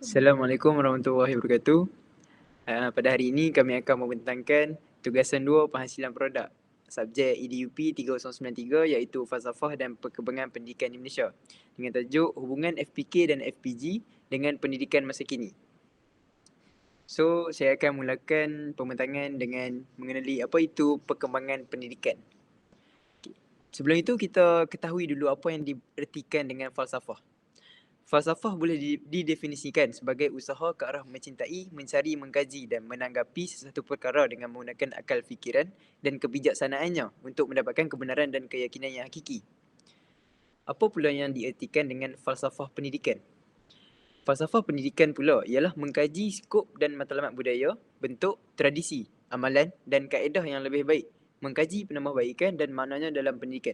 Assalamualaikum warahmatullahi wabarakatuh. Pada hari ini kami akan membentangkan tugasan 2 penghasilan produk subjek EDUP 3093 iaitu Falsafah dan Perkembangan Pendidikan di Malaysia dengan tajuk Hubungan FPK dan FPG dengan Pendidikan Masa Kini. So, saya akan mulakan pembentangan dengan mengenali apa itu perkembangan pendidikan. Sebelum itu kita ketahui dulu apa yang diertikan dengan falsafah. Falsafah boleh didefinisikan sebagai usaha ke arah mencintai, mencari, mengkaji dan menanggapi sesuatu perkara dengan menggunakan akal fikiran dan kebijaksanaannya untuk mendapatkan kebenaran dan keyakinan yang hakiki. Apa pula yang diertikan dengan falsafah pendidikan? Falsafah pendidikan pula ialah mengkaji skop dan matlamat budaya, bentuk, tradisi, amalan dan kaedah yang lebih baik, mengkaji penambahbaikan dan maknanya dalam pendidikan.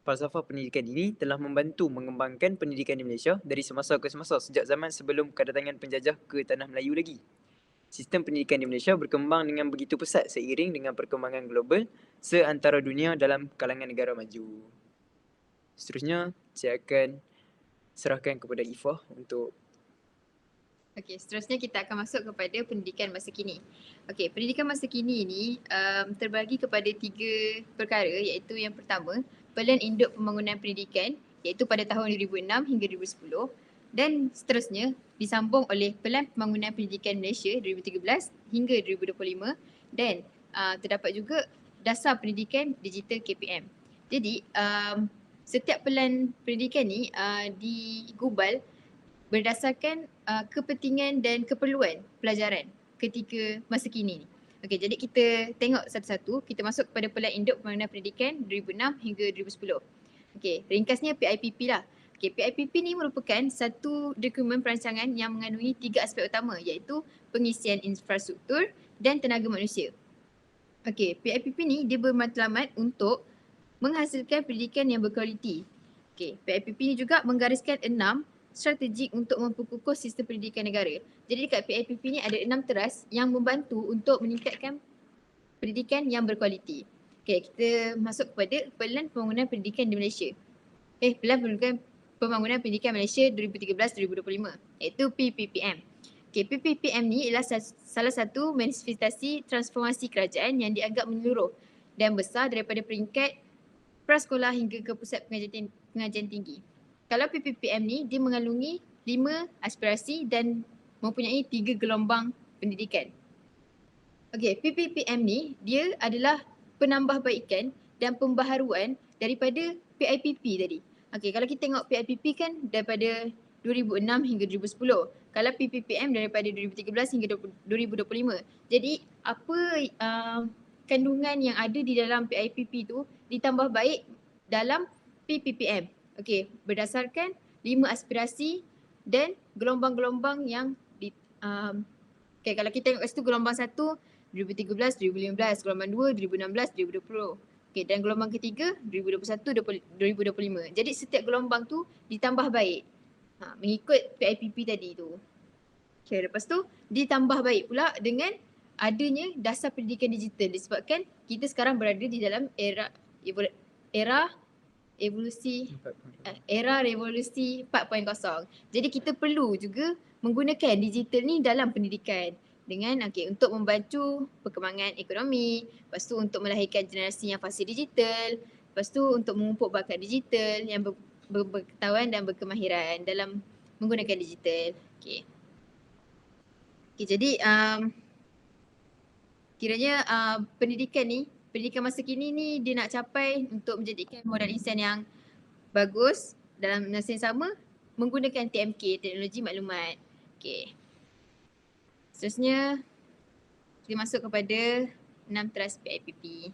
Falsafah pendidikan ini telah membantu mengembangkan pendidikan di Malaysia dari semasa ke semasa sejak zaman sebelum kedatangan penjajah ke tanah Melayu lagi. Sistem pendidikan di Malaysia berkembang dengan begitu pesat seiring dengan perkembangan global seantara dunia dalam kalangan negara maju. Seterusnya, saya akan serahkan kepada Ifah untuk Okey, seterusnya kita akan masuk kepada pendidikan masa kini. Okey, pendidikan masa kini ini terbagi kepada 3 perkara iaitu yang pertama, Pelan Induk Pembangunan Pendidikan iaitu pada tahun 2006 hingga 2010 dan seterusnya disambung oleh Pelan Pembangunan Pendidikan Malaysia 2013 hingga 2025 dan terdapat juga Dasar Pendidikan Digital KPM. Jadi, setiap pelan pendidikan ni digubal berdasarkan kepentingan dan keperluan pelajaran ketika masa kini ni. Okey, jadi kita tengok satu-satu. Kita masuk kepada Pelan Induk Pembangunan Pendidikan 2006 hingga 2010. Okey, ringkasnya PIPP lah. Okey, PIPP ni merupakan satu dokumen perancangan yang mengandungi 3 aspek utama iaitu pengisian infrastruktur dan tenaga manusia. Okey, PIPP ni dia bermatlamat untuk menghasilkan pendidikan yang berkualiti. Okey, PIPP ni juga menggariskan 6 strategik untuk memperkukuh sistem pendidikan negara. Jadi dekat PIPP ni ada 6 teras yang membantu untuk meningkatkan pendidikan yang berkualiti. Okey, kita masuk kepada Pelan Pembangunan Pendidikan di Malaysia. Pelan Pembangunan Pendidikan Malaysia 2013-2025 iaitu PPPM. Okey, PPPM ni ialah salah satu manifestasi transformasi kerajaan yang dianggap menyeluruh dan besar daripada peringkat prasekolah hingga ke pusat pengajian tinggi. Kalau PPPM ni dia mengandungi 5 aspirasi dan mempunyai 3 gelombang pendidikan. Okey, PPPM ni dia adalah penambahbaikan dan pembaharuan daripada PIPP tadi. Okey, kalau kita tengok PIPP kan daripada 2006 hingga 2010. Kalau PPPM daripada 2013 hingga 2025. Jadi apa kandungan yang ada di dalam PIPP tu ditambah baik dalam PPPM. Okey, berdasarkan 5 aspirasi dan gelombang-gelombang yang okey, kalau kita tengok kat situ gelombang 1 2013, 2015, gelombang 2 2016, 2020. Okey, dan gelombang ketiga 2021, 2025. Jadi setiap gelombang tu ditambah baik. Mengikut PIPP tadi tu. Okey, lepas tu ditambah baik pula dengan adanya dasar pendidikan digital disebabkan kita sekarang berada di dalam era revolusi 4.0. Jadi kita perlu juga menggunakan digital ni dalam pendidikan dengan untuk membantu perkembangan ekonomi, lepas tu untuk melahirkan generasi yang fasih digital, lepas tu untuk memupuk bakat digital yang berpengetahuan dan berkemahiran dalam menggunakan digital. Okey, jadi kiranya pendidikan masa kini ni dia nak capai untuk menjadikan modal insan yang bagus dalam masa yang sama menggunakan TMK, teknologi maklumat. Okey. Seterusnya kita masuk kepada 6 teras PIPP.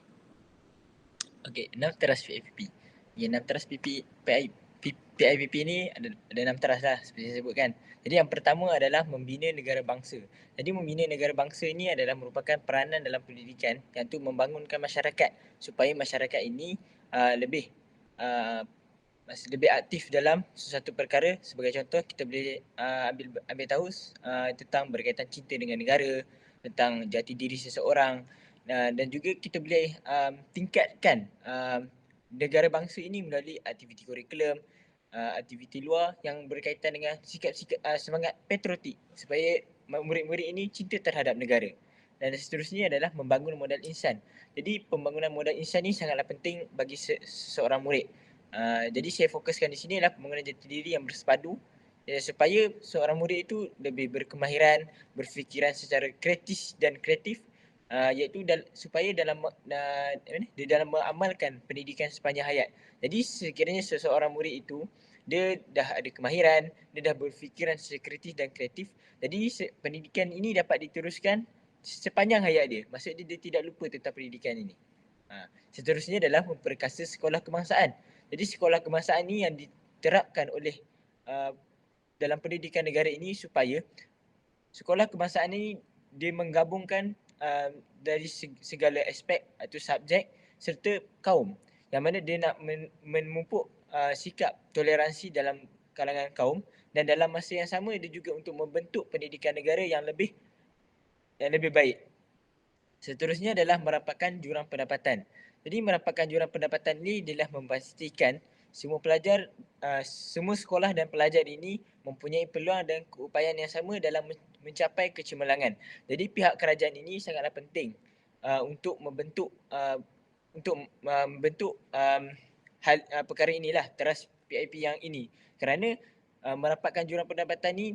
Okey, 6 teras PIPP. Ya, 6 teras PIPP ni ada 6 teras lah seperti saya sebutkan. Jadi yang pertama adalah membina negara bangsa. Jadi membina negara bangsa ini adalah merupakan peranan dalam pendidikan yang tu membangunkan masyarakat supaya masyarakat ini lebih aktif dalam sesuatu perkara. Sebagai contoh, kita boleh ambil tahu tentang berkaitan cinta dengan negara, tentang jati diri seseorang, dan juga kita boleh tingkatkan negara bangsa ini melalui aktiviti kurikulum, aktiviti luar yang berkaitan dengan sikap-sikap semangat patriotik supaya murid-murid ini cinta terhadap negara. Dan seterusnya adalah membangun modal insan. Jadi pembangunan modal insan ni sangatlah penting bagi seorang murid. Jadi saya fokuskan di sini adalah pembangunan jati diri yang bersepadu supaya seorang murid itu lebih berkemahiran, berfikiran secara kreatif dan kreatif, iaitu supaya di dalam mengamalkan pendidikan sepanjang hayat. Jadi sekiranya seseorang murid itu dia dah ada kemahiran, dia dah berfikiran secara kreatif dan kreatif, jadi pendidikan ini dapat diteruskan sepanjang hayat dia. Maksudnya dia tidak lupa tentang pendidikan ini. Seterusnya adalah memperkasa sekolah kebangsaan. Jadi sekolah kebangsaan ni yang diterapkan oleh dalam pendidikan negara ini supaya sekolah kebangsaan ini dia menggabungkan dari segala aspek atau subjek serta kaum, yang mana dia nak memupuk sikap toleransi dalam kalangan kaum, dan dalam masa yang sama dia juga untuk membentuk pendidikan negara yang lebih baik. Seterusnya adalah merapatkan jurang pendapatan. Jadi merapatkan jurang pendapatan ini adalah memastikan semua pelajar, semua sekolah dan pelajar ini mempunyai peluang dan keupayaan yang sama dalam mencapai kecemerlangan. Jadi pihak kerajaan ini sangatlah penting untuk membentuk perkara inilah, teras PIP yang ini. Kerana merapatkan jurang pendapatan ini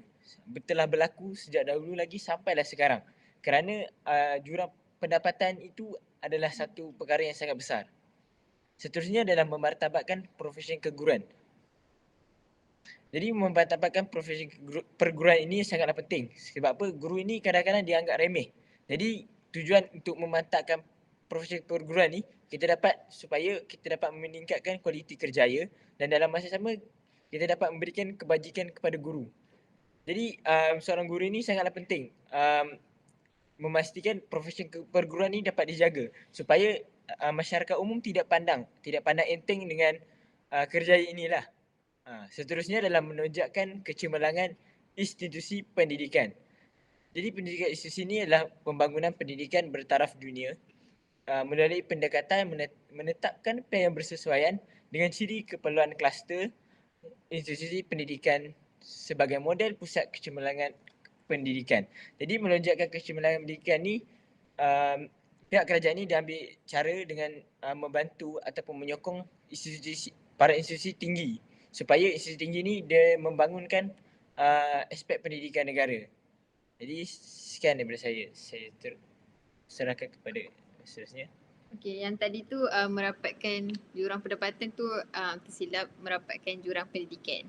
telah berlaku sejak dahulu lagi sampailah sekarang. Kerana jurang pendapatan itu adalah satu perkara yang sangat besar. Seterusnya adalah memartabatkan profesi keguruan. Jadi memartabatkan profesi perguruan ini sangatlah penting. Sebab apa? Guru ini kadang-kadang dianggap remeh. Jadi tujuan untuk memantapkan profesi perguruan ni kita dapat meningkatkan kualiti kerjaya, dan dalam masa sama kita dapat memberikan kebajikan kepada guru. Jadi seorang guru ini sangatlah penting memastikan profesi perguruan ini dapat dijaga supaya masyarakat umum tidak pandang enteng dengan kerjaya inilah. Seterusnya dalam menonjolkan kecemerlangan institusi pendidikan. Jadi pendidikan institusi ini adalah pembangunan pendidikan bertaraf dunia melalui pendekatan menetapkan plan yang bersesuaian dengan ciri keperluan kluster institusi pendidikan sebagai model pusat kecemerlangan pendidikan. Jadi melonjakkan kecemerlangan pendidikan ni, pihak kerajaan ni dia ambil cara dengan membantu ataupun menyokong para institusi tinggi supaya institusi tinggi ni dia membangunkan aspek pendidikan negara. Jadi sekian daripada saya. Saya serahkan kepada seterusnya. Okey, yang tadi tu merapatkan jurang pendapatan tu tersilap merapatkan jurang pendidikan.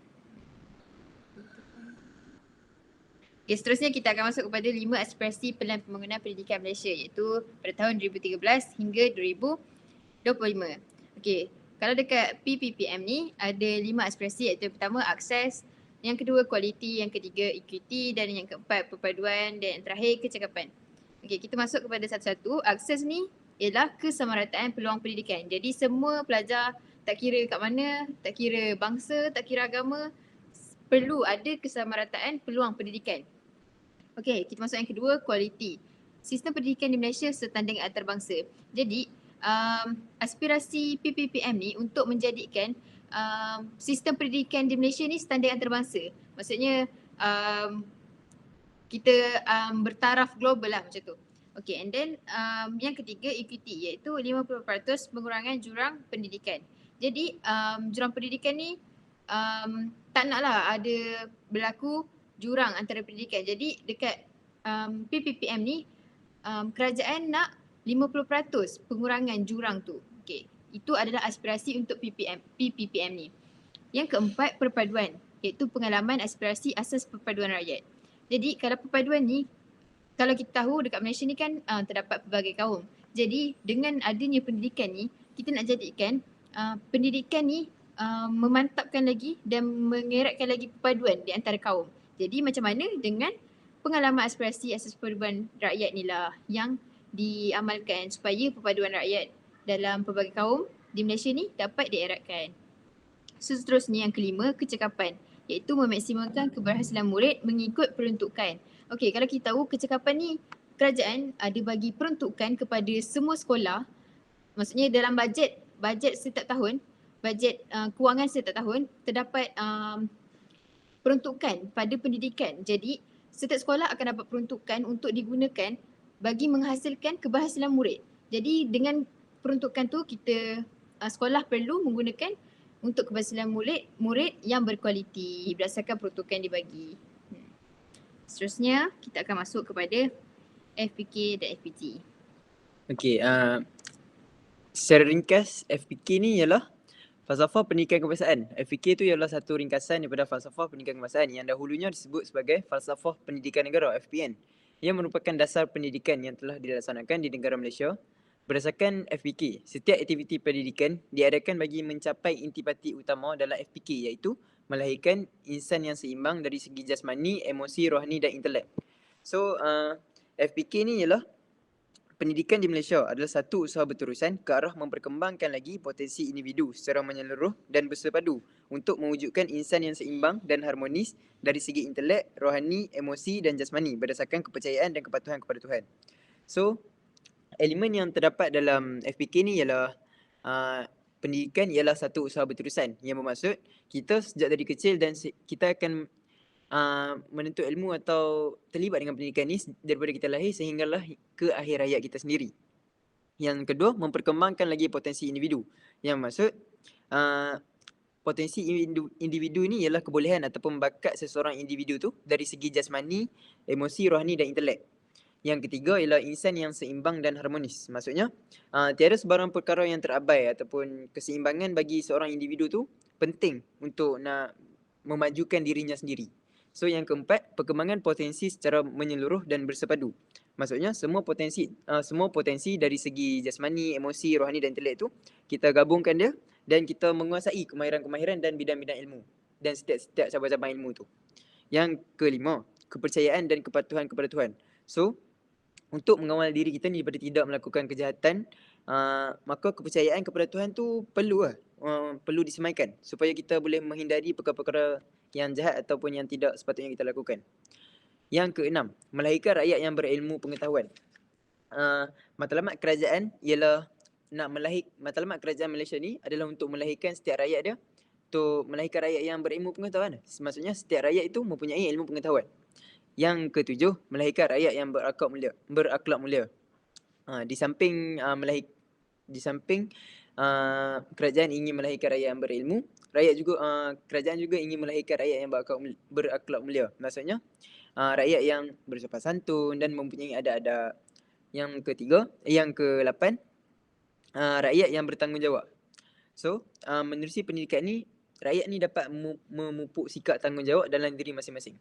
Okay, seterusnya kita akan masuk kepada 5 aspirasi Pelan Pembangunan Pendidikan Malaysia, iaitu pada tahun 2013 hingga 2025. Okey, kalau dekat PPPM ni ada 5 aspirasi, iaitu yang pertama akses, yang kedua kualiti, yang ketiga equity, dan yang keempat perpaduan, dan yang terakhir kecakapan. Okey, kita masuk kepada satu-satu. Akses ni ialah kesamarataan peluang pendidikan. Jadi semua pelajar, tak kira kat mana, tak kira bangsa, tak kira agama, perlu ada kesamarataan peluang pendidikan. Okey, kita masuk yang kedua, kualiti. Sistem pendidikan di Malaysia setanding antarabangsa. Jadi, aspirasi PPPM ni untuk menjadikan sistem pendidikan di Malaysia ni standard antarabangsa. Maksudnya kita bertaraf global lah macam tu. Okay, and then yang ketiga equity, iaitu 50% pengurangan jurang pendidikan. Jadi jurang pendidikan ni tak naklah ada berlaku jurang antara pendidikan. Jadi dekat PPPM ni kerajaan nak 50% pengurangan jurang tu. Okay, itu adalah aspirasi untuk PPPM ni. Yang keempat, perpaduan, iaitu pengalaman aspirasi asas perpaduan rakyat. Jadi kalau perpaduan ni, kalau kita tahu dekat Malaysia ni kan terdapat pelbagai kaum. Jadi dengan adanya pendidikan ni, kita nak jadikan pendidikan ni memantapkan lagi dan mengeratkan lagi perpaduan di antara kaum. Jadi macam mana dengan pengalaman aspirasi asas perpaduan rakyat ni lah yang diamalkan supaya perpaduan rakyat dalam pelbagai kaum di Malaysia ni dapat dieratkan. Seterusnya yang kelima, kecakapan, iaitu memaksimalkan keberhasilan murid mengikut peruntukan. Okey, kalau kita tahu kecakapan ni kerajaan ada bagi peruntukan kepada semua sekolah. Maksudnya dalam bajet setiap tahun bajet kewangan setiap tahun terdapat peruntukan pada pendidikan. Jadi setiap sekolah akan dapat peruntukan untuk digunakan bagi menghasilkan keberhasilan murid. Jadi dengan peruntukan tu kita sekolah perlu menggunakan untuk keberhasilan murid yang berkualiti berdasarkan peruntukan dibagi. Seterusnya kita akan masuk kepada FPK dan FPG. Okey, secara ringkas FPK ni ialah falsafah pendidikan kebangsaan. FPK tu ialah satu ringkasan daripada falsafah pendidikan kebangsaan yang dahulunya disebut sebagai falsafah pendidikan negara FPN, yang merupakan dasar pendidikan yang telah dilaksanakan di negara Malaysia. Berdasarkan FPK, setiap aktiviti pendidikan diadakan bagi mencapai intipati utama dalam FPK, iaitu melahirkan insan yang seimbang dari segi jasmani, emosi, rohani dan intelek. So, FPK ni ialah pendidikan di Malaysia adalah satu usaha berterusan ke arah memperkembangkan lagi potensi individu secara menyeluruh dan bersepadu untuk mewujudkan insan yang seimbang dan harmonis dari segi intelek, rohani, emosi dan jasmani berdasarkan kepercayaan dan kepatuhan kepada Tuhan. So, elemen yang terdapat dalam FPK ni ialah pendidikan ialah satu usaha berterusan, yang bermaksud kita sejak dari kecil dan kita akan menuntut ilmu atau terlibat dengan pendidikan ni daripada kita lahir sehinggalah ke akhir hayat kita sendiri. Yang kedua, memperkembangkan lagi potensi individu, yang maksud potensi individu ni ialah kebolehan ataupun bakat seseorang individu tu dari segi jasmani, emosi, rohani dan intelek. Yang ketiga ialah insan yang seimbang dan harmonis. Maksudnya, tiada sebarang perkara yang terabai ataupun keseimbangan bagi seorang individu tu penting untuk nak memajukan dirinya sendiri. So yang keempat, perkembangan potensi secara menyeluruh dan bersepadu. Maksudnya semua potensi dari segi jasmani, emosi, rohani dan intelek tu kita gabungkan dia dan kita menguasai kemahiran-kemahiran dan bidang-bidang ilmu dan setiap cabang-cabang ilmu tu. Yang kelima, kepercayaan dan kepatuhan kepada Tuhan. So, untuk mengawal diri kita ni daripada tidak melakukan kejahatan, maka kepercayaan kepada Tuhan tu perlu disemaikan supaya kita boleh menghindari perkara-perkara yang jahat ataupun yang tidak sepatutnya kita lakukan. Yang keenam, melahirkan rakyat yang berilmu pengetahuan. Matlamat kerajaan ialah matlamat kerajaan Malaysia ni adalah untuk melahirkan setiap rakyat dia, untuk melahirkan rakyat yang berilmu pengetahuan. Maksudnya setiap rakyat itu mempunyai ilmu pengetahuan. Yang ketujuh, melahirkan rakyat yang berakhlak mulia. Di samping kerajaan ingin melahirkan rakyat yang berilmu, kerajaan juga ingin melahirkan rakyat yang berakhlak mulia. Maksudnya rakyat yang bersopan santun dan mempunyai adab-adab. Yang ke-8, rakyat yang bertanggungjawab. So, menerusi pendidikan ni, rakyat ni dapat memupuk sikap tanggungjawab dalam diri masing-masing.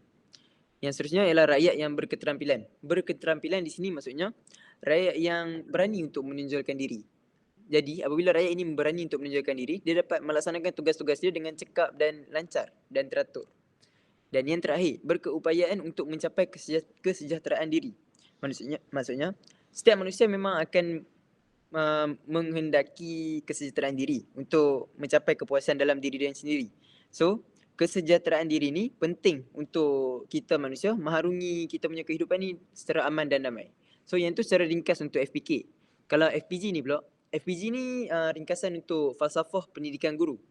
Yang seterusnya ialah rakyat yang berketerampilan. Berketerampilan di sini maksudnya rakyat yang berani untuk menonjolkan diri. Jadi apabila rakyat ini berani untuk menonjolkan diri, dia dapat melaksanakan tugas-tugas dia dengan cekap dan lancar dan teratur. Dan yang terakhir, berkeupayaan untuk mencapai kesejahteraan diri. Maksudnya setiap manusia memang akan menghendaki kesejahteraan diri untuk mencapai kepuasan dalam diri dia sendiri. So, kesejahteraan diri ni penting untuk kita manusia mengharungi kita punya kehidupan ni secara aman dan damai. So yang tu secara ringkas untuk FPK. Kalau FPG ni pula, FPG ni ringkasan untuk falsafah pendidikan guru.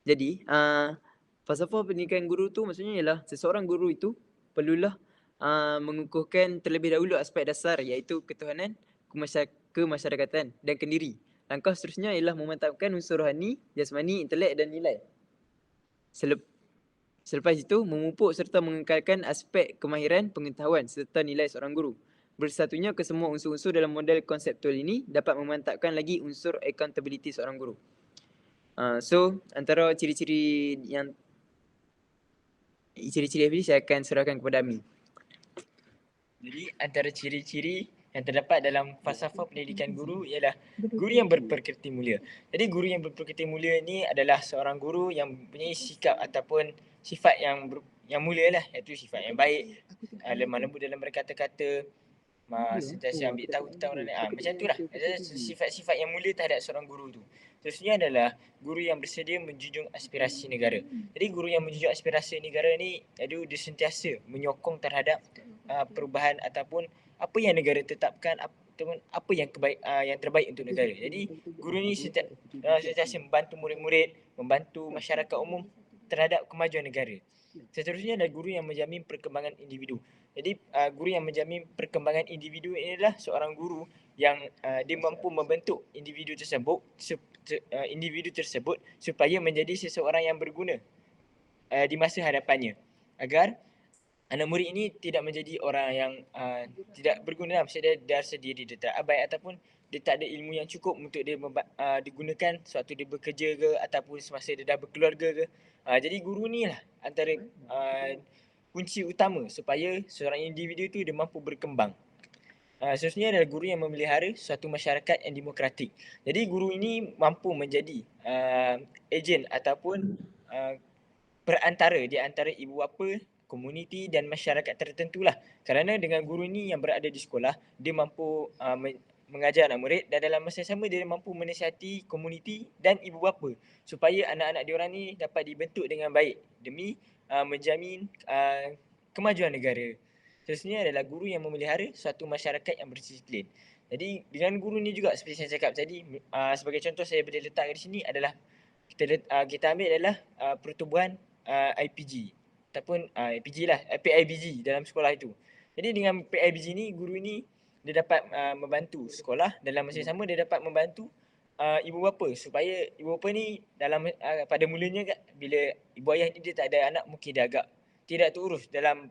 Jadi falsafah pendidikan guru tu maksudnya ialah seseorang guru itu perlulah mengukuhkan terlebih dahulu aspek dasar iaitu ketuhanan, kemasyarakatan dan kendiri. Langkah seterusnya ialah memantapkan unsur rohani, jasmani, intelek dan nilai. Selepas itu, memupuk serta mengekalkan aspek kemahiran, pengetahuan serta nilai seorang guru. Bersatunya ke semua unsur-unsur dalam model konseptual ini dapat memantapkan lagi unsur accountability seorang guru. So, antara ciri-ciri FPG saya akan serahkan kepada Ami. Jadi, antara ciri-ciri yang terdapat dalam falsafah pendidikan guru ialah guru yang berpekerti mulia. Jadi guru yang berpekerti mulia ni adalah seorang guru yang mempunyai sikap ataupun sifat yang mulia lah, iaitu sifat yang baik, lemah lembut dalam berkata-kata, sentiasa ambil tahu tentang orang lain. Macam tu lah. Sifat-sifat yang mulia terhadap seorang guru tu. Seterusnya adalah guru yang bersedia menjunjung aspirasi negara. Jadi guru yang menjunjung aspirasi negara ni, dia sentiasa menyokong terhadap perubahan ataupun apa yang negara tetapkan, ataupun apa yang terbaik untuk negara. Jadi guru ni sentiasa membantu murid-murid, membantu masyarakat umum terhadap kemajuan negara. Seterusnya adalah guru yang menjamin perkembangan individu. Jadi guru yang menjamin perkembangan individu ini adalah seorang guru yang dia mampu membentuk individu tersebut supaya menjadi seseorang yang berguna di masa hadapannya, agar anak murid ini tidak menjadi orang yang tidak berguna. Maksudnya dia rasa diri dia tak baik ataupun dia tak ada ilmu yang cukup untuk dia digunakan sewaktu dia bekerja ke ataupun semasa dia dah berkeluarga ke. Jadi guru ni lah antara kunci utama supaya seorang individu tu dia mampu berkembang. Seterusnya adalah guru yang memelihara suatu masyarakat yang demokratik. Jadi guru ini mampu menjadi ejen ataupun perantara di antara ibu bapa, komuniti dan masyarakat tertentu lah. Kerana dengan guru ini yang berada di sekolah, dia mampu mengajar anak murid dan dalam masa yang sama dia mampu menasihati komuniti dan ibu bapa supaya anak-anak diorang ni dapat dibentuk dengan baik demi menjamin kemajuan negara. Seterusnya adalah guru yang memelihara suatu masyarakat yang berdisiplin. Jadi dengan guru ni juga seperti saya cakap tadi, sebagai contoh saya boleh letakkan di sini adalah kita ambil adalah pertubuhan IPG ataupun IPG lah, PIBG dalam sekolah itu. Jadi dengan PIBG ni, guru ni dia dapat membantu sekolah, dalam masa yang sama dia dapat membantu ibu bapa supaya ibu bapa ni dalam pada mulanya bila ibu ayah ni dia tak ada anak, mungkin dia agak tidak terurus dalam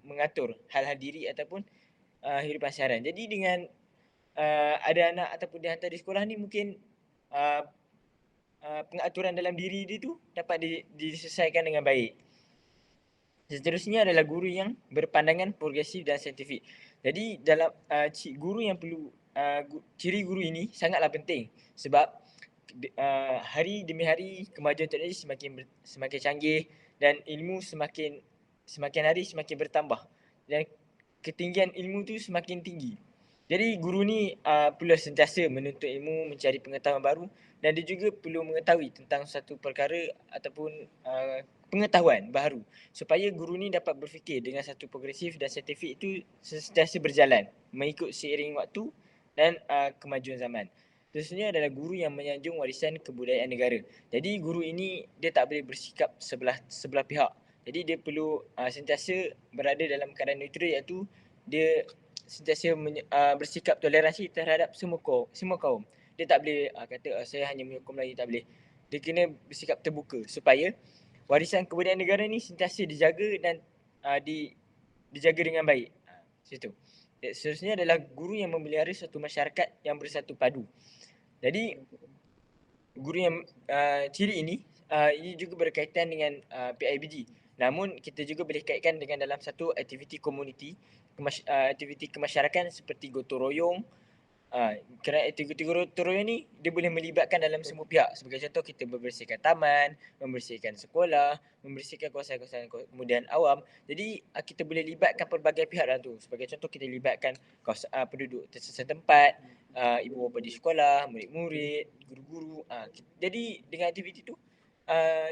mengatur hal-hal diri ataupun kehidupan seharian. Jadi dengan ada anak ataupun dia hantar di sekolah ni, mungkin pengaturan dalam diri dia tu dapat diselesaikan dengan baik. Seterusnya adalah guru yang berpandangan progresif dan saintifik. Jadi dalam guru yang perlu ciri guru ini sangatlah penting sebab hari demi hari kemajuan teknologi semakin canggih dan ilmu semakin hari semakin bertambah dan ketinggian ilmu tu semakin tinggi. Jadi guru ni perlu sentiasa menuntut ilmu, mencari pengetahuan baru dan dia juga perlu mengetahui tentang satu perkara ataupun pengetahuan baru supaya guru ni dapat berfikir dengan satu progresif dan saintifik itu sentiasa berjalan mengikut seiring waktu dan kemajuan zaman. Seterusnya adalah guru yang menyanjung warisan kebudayaan negara. Jadi guru ini dia tak boleh bersikap sebelah pihak. Jadi dia perlu sentiasa berada dalam keadaan neutral, iaitu dia sentiasa bersikap toleransi terhadap semua kaum. Dia tak boleh kata saya hanya menyokong Melayu, tak boleh. Dia kena bersikap terbuka supaya warisan kebudayaan negara ni sentiasa dijaga dan dijaga dengan baik. Situ. Seterusnya adalah guru yang memelihara suatu masyarakat yang bersatu padu. Jadi guru yang ciri ini juga berkaitan dengan PIBG. Namun kita juga boleh kaitkan dengan dalam satu aktiviti komuniti, aktiviti kemasyarakatan seperti gotong royong. Kerana aktiviti gotong royong ni dia boleh melibatkan dalam semua pihak. Sebagai contoh, kita membersihkan taman, membersihkan sekolah, membersihkan kawasan-kawasan kemudian awam. Jadi kita boleh libatkan pelbagai pihak dalam tu. Sebagai contoh, kita libatkan penduduk setempat, ibu bapa di sekolah, murid-murid, guru-guru. Jadi dengan aktiviti tu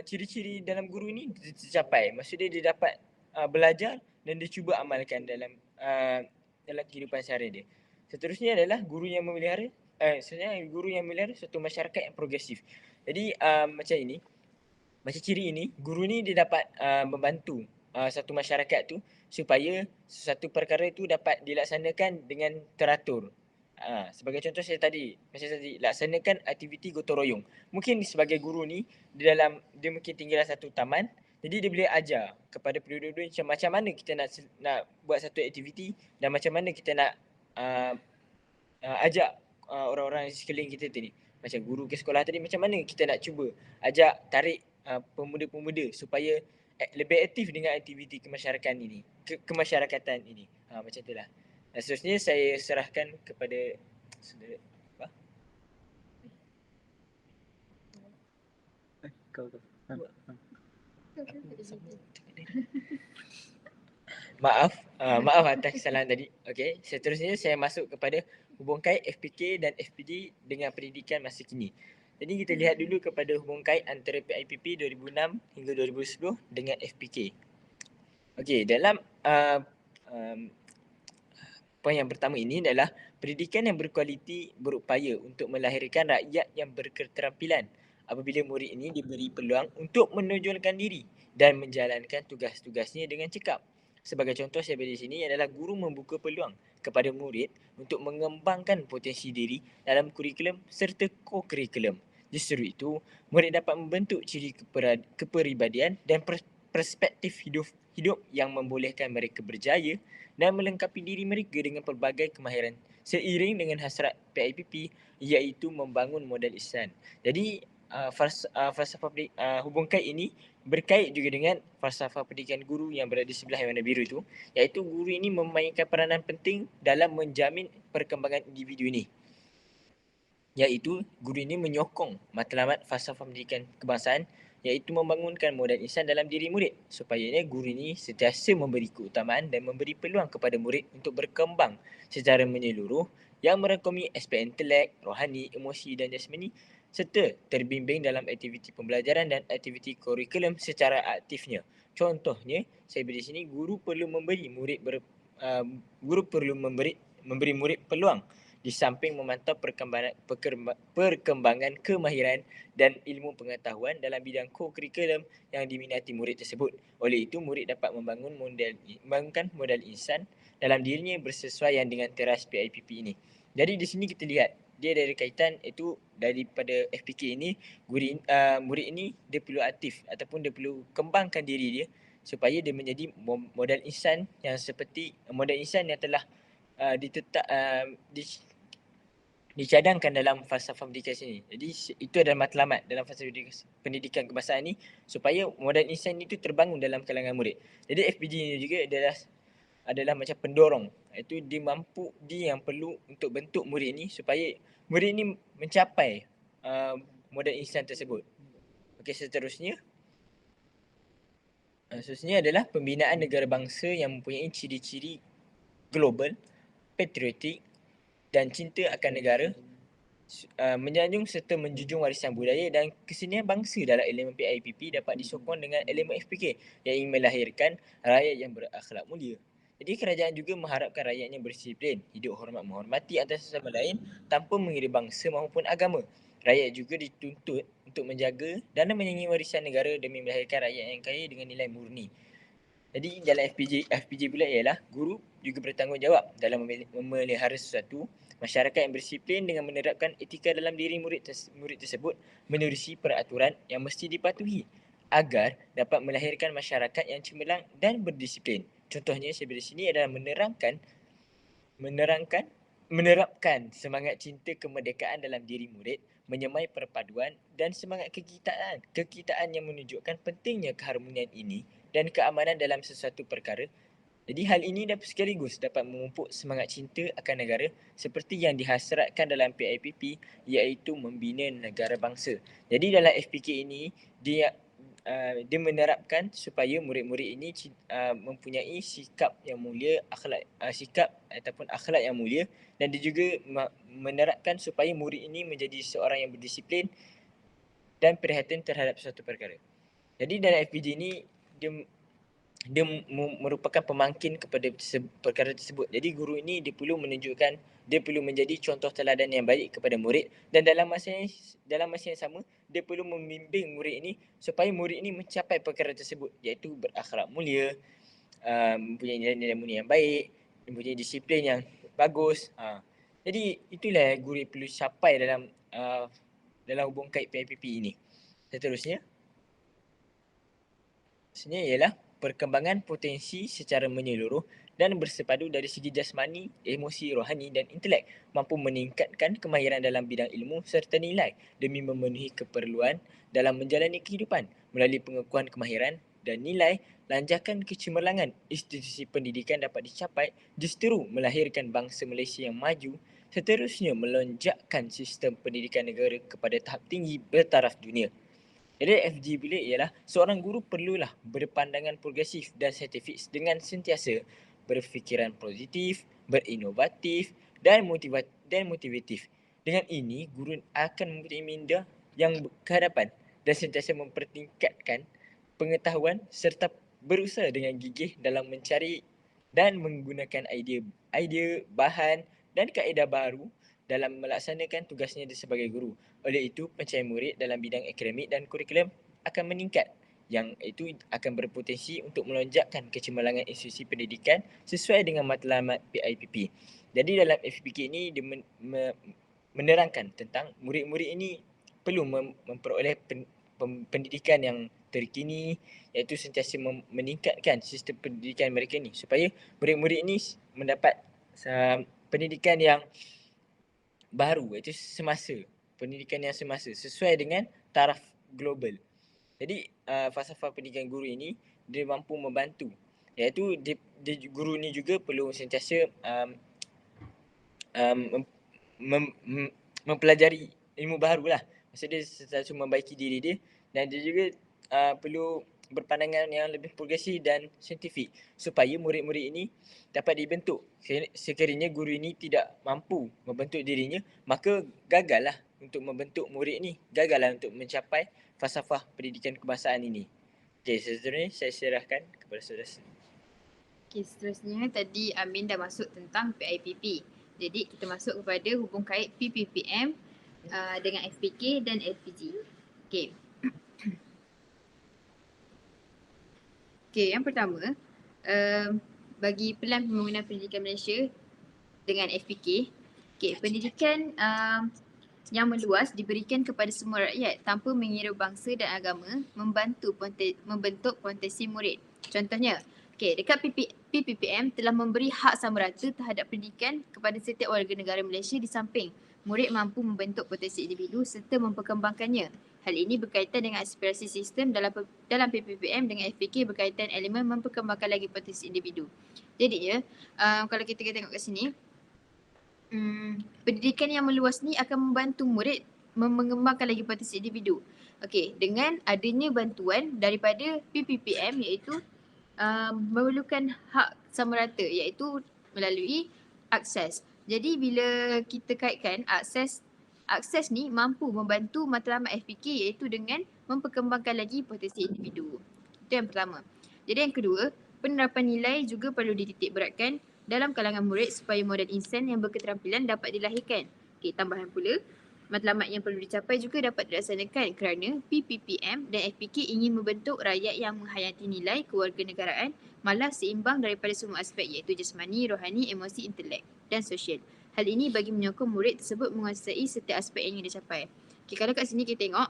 ciri-ciri dalam guru ni tercapai. Maksudnya dia dapat belajar dan dia cuba amalkan dalam kehidupan seharian dia. Seterusnya adalah guru yang memelihara suatu masyarakat yang progresif. Jadi macam ini, macam ciri ini, guru ni dia dapat membantu satu masyarakat tu supaya sesuatu perkara itu dapat dilaksanakan dengan teratur. Sebagai contoh macam tadi, laksanakan aktiviti gotong royong. Mungkin sebagai guru ni dia mungkin tinggal dalam satu taman, jadi dia boleh ajar kepada penduduk macam mana kita nak buat satu aktiviti dan macam mana kita nak ajak orang-orang di sekeliling kita tu ni. Macam guru ke sekolah tadi, macam mana kita nak cuba ajak tarik pemuda-pemuda supaya lebih aktif dengan aktiviti kemasyarakatan ini. Macam itulah. Dan seterusnya saya serahkan kepada saudara. Maaf atas kesalahan tadi. Okey, seterusnya saya masuk kepada hubung kait FPK dan FPD dengan pendidikan masa kini. Jadi kita lihat dulu kepada hubung kait antara PIPP 2006 hingga 2010 dengan FPK. Okey, dalam poin yang pertama ini adalah pendidikan yang berkualiti berupaya untuk melahirkan rakyat yang berketerampilan apabila murid ini diberi peluang untuk menonjolkan diri dan menjalankan tugas-tugasnya dengan cekap. Sebagai contoh saya beri di sini adalah guru membuka peluang kepada murid untuk mengembangkan potensi diri dalam kurikulum serta co-kurikulum. Justru itu, murid dapat membentuk ciri kepribadian dan perspektif hidup yang membolehkan mereka berjaya dan melengkapi diri mereka dengan pelbagai kemahiran seiring dengan hasrat PIPP iaitu membangun modal ihsan. Jadi falsafah hubung kait ini berkait juga dengan falsafah pendidikan guru yang berada di sebelah yang warna biru itu, iaitu guru ini memainkan peranan penting dalam menjamin perkembangan individu ini. Iaitu guru ini menyokong matlamat falsafah pendidikan kebangsaan iaitu membangunkan modal ihsan dalam diri murid supaya guru ini sentiasa memberi keutamaan dan memberi peluang kepada murid untuk berkembang secara menyeluruh yang merangkumi aspek intelek, rohani, emosi dan jasmani serta terbimbing dalam aktiviti pembelajaran dan aktiviti kurikulum secara aktifnya. Contohnya, saya beri sini guru perlu memberi murid peluang di samping memantau perkembangan kemahiran dan ilmu pengetahuan dalam bidang co-kurikulum yang diminati murid tersebut. Oleh itu, murid dapat membangunkan modal ihsan dalam dirinya bersesuaian dengan teras PIPP ini. Jadi di sini kita lihat dia dari kaitan itu daripada FPK ini murid ini dia perlu aktif ataupun dia perlu kembangkan diri dia supaya dia menjadi modal ihsan yang seperti modal ihsan yang telah dicadangkan dalam falsafah pendidikan sini. Jadi itu adalah matlamat dalam falsafah pendidikan kebangsaan ini supaya modal ihsan itu terbangun dalam kalangan murid. Jadi FPG ini juga adalah macam pendorong. Itu dia yang perlu untuk bentuk murid ini supaya murid ini mencapai modal ihsan tersebut. Okey, seterusnya adalah pembinaan negara bangsa yang mempunyai ciri-ciri global, patriotik dan cinta akan negara, menyanjung serta menjunjung warisan budaya dan kesenian bangsa dalam elemen PIPP dapat disokong dengan elemen FPK yang ingin melahirkan rakyat yang berakhlak mulia. Jadi kerajaan juga mengharapkan rakyatnya berdisiplin, hidup hormat menghormati antara sesama lain tanpa mengira bangsa maupun agama. Rakyat juga dituntut untuk menjaga dan menyayangi warisan negara demi melahirkan rakyat yang kaya dengan nilai murni. Jadi dalam FPJ pula ialah guru juga bertanggungjawab dalam memelihara sesuatu masyarakat yang berdisiplin dengan menerapkan etika dalam diri murid tersebut menerusi peraturan yang mesti dipatuhi agar dapat melahirkan masyarakat yang cemerlang dan berdisiplin. Contohnya saya beri sini adalah menerapkan semangat cinta kemerdekaan dalam diri murid, menyemai perpaduan dan semangat kekitaan yang menunjukkan pentingnya keharmonian ini dan keamanan dalam sesuatu perkara. Jadi hal ini sekaligus dapat memupuk semangat cinta akan negara seperti yang dihasratkan dalam PIPP iaitu membina negara bangsa. Jadi dalam FPK ini dia menerapkan supaya murid-murid ini mempunyai sikap yang mulia, sikap ataupun akhlak yang mulia, dan dia juga menerapkan supaya murid ini menjadi seorang yang berdisiplin dan perhatian terhadap suatu perkara. Jadi dalam FPJ ini dia merupakan pemangkin kepada perkara tersebut. Jadi guru ini dia perlu menjadi contoh teladan yang baik kepada murid dan dalam masa yang sama dia perlu membimbing murid ini supaya murid ini mencapai perkara tersebut iaitu berakhlak mulia, mempunyai nilai-nilai mulia yang baik, mempunyai disiplin yang bagus. Jadi itulah guru yang perlu capai dalam hubung kait PIPP ini. Seterusnya ialah perkembangan potensi secara menyeluruh dan bersepadu dari segi jasmani, emosi, rohani dan intelek, mampu meningkatkan kemahiran dalam bidang ilmu serta nilai demi memenuhi keperluan dalam menjalani kehidupan melalui pengakuan kemahiran dan nilai. Lanjakan kecemerlangan institusi pendidikan dapat dicapai justru melahirkan bangsa Malaysia yang maju, seterusnya melonjakkan sistem pendidikan negara kepada tahap tinggi bertaraf dunia. Jadi FG bilik ialah seorang guru perlulah berpandangan progresif dan saintifik dengan sentiasa berfikiran positif, berinovatif dan motivatif. Dengan ini, guru akan mempunyai minda yang kehadapan dan sentiasa mempertingkatkan pengetahuan serta berusaha dengan gigih dalam mencari dan menggunakan idea, bahan dan kaedah baru dalam melaksanakan tugasnya sebagai guru. Oleh itu, pencapaian murid dalam bidang akademik dan kurikulum akan meningkat, yang itu akan berpotensi untuk melonjakkan kecemerlangan institusi pendidikan sesuai dengan matlamat PIPP. Jadi dalam FPK ini dia menerangkan tentang murid-murid ini perlu memperoleh pendidikan yang terkini, iaitu sentiasa meningkatkan sistem pendidikan mereka ni supaya murid-murid ini mendapat pendidikan yang baru, iaitu semasa, pendidikan yang semasa sesuai dengan taraf global. Jadi falsafah pendidikan guru ini dia mampu membantu, iaitu guru ni juga perlu sentiasa mempelajari ilmu baru lah. Maksud dia sentiasa membaiki diri dia, dan dia juga perlu berpandangan yang lebih progresif dan saintifik supaya murid-murid ini dapat dibentuk. Sekiranya guru ini tidak mampu membentuk dirinya, maka gagallah untuk membentuk murid ini, gagallah untuk mencapai falsafah pendidikan kebangsaan ini. Okey, seterusnya saya serahkan kepada saudara. Okey, seterusnya tadi Amin dah masuk tentang PIPP. Jadi kita masuk kepada hubung kait PPPM dengan FPK dan LPG. Okey. Okey, yang pertama, bagi Pelan Pembangunan Pendidikan Malaysia dengan FPK, okey, pendidikan yang meluas diberikan kepada semua rakyat tanpa mengira bangsa dan agama, membentuk potensi murid. Contohnya, okey, dekat PPPM telah memberi hak sama rata terhadap pendidikan kepada setiap warga negara Malaysia di samping murid mampu membentuk potensi individu serta memperkembangkannya. Hal ini berkaitan dengan aspirasi sistem dalam PPPM dengan FPK berkaitan elemen memperkembangkan lagi potensi individu. Jadi kalau kita tengok kat sini, pendidikan yang meluas ni akan membantu murid mengembangkan lagi potensi individu. Okey, dengan adanya bantuan daripada PPPM iaitu memerlukan hak sama rata iaitu melalui akses. Jadi bila kita kaitkan akses ni mampu membantu matlamat FPK iaitu dengan memperkembangkan lagi potensi individu. Itu yang pertama. Jadi yang kedua, penerapan nilai juga perlu dititik beratkan dalam kalangan murid supaya model insan yang berketerampilan dapat dilahirkan. Okey, tambahan pula, matlamat yang perlu dicapai juga dapat dilaksanakan kerana PPPM dan FPK ingin membentuk rakyat yang menghayati nilai kewarganegaraan malah seimbang daripada semua aspek iaitu jasmani, rohani, emosi, intelek dan sosial. Hal ini bagi menyokong murid tersebut menguasai setiap aspek yang ingin dicapai. Okay, kalau kat sini kita tengok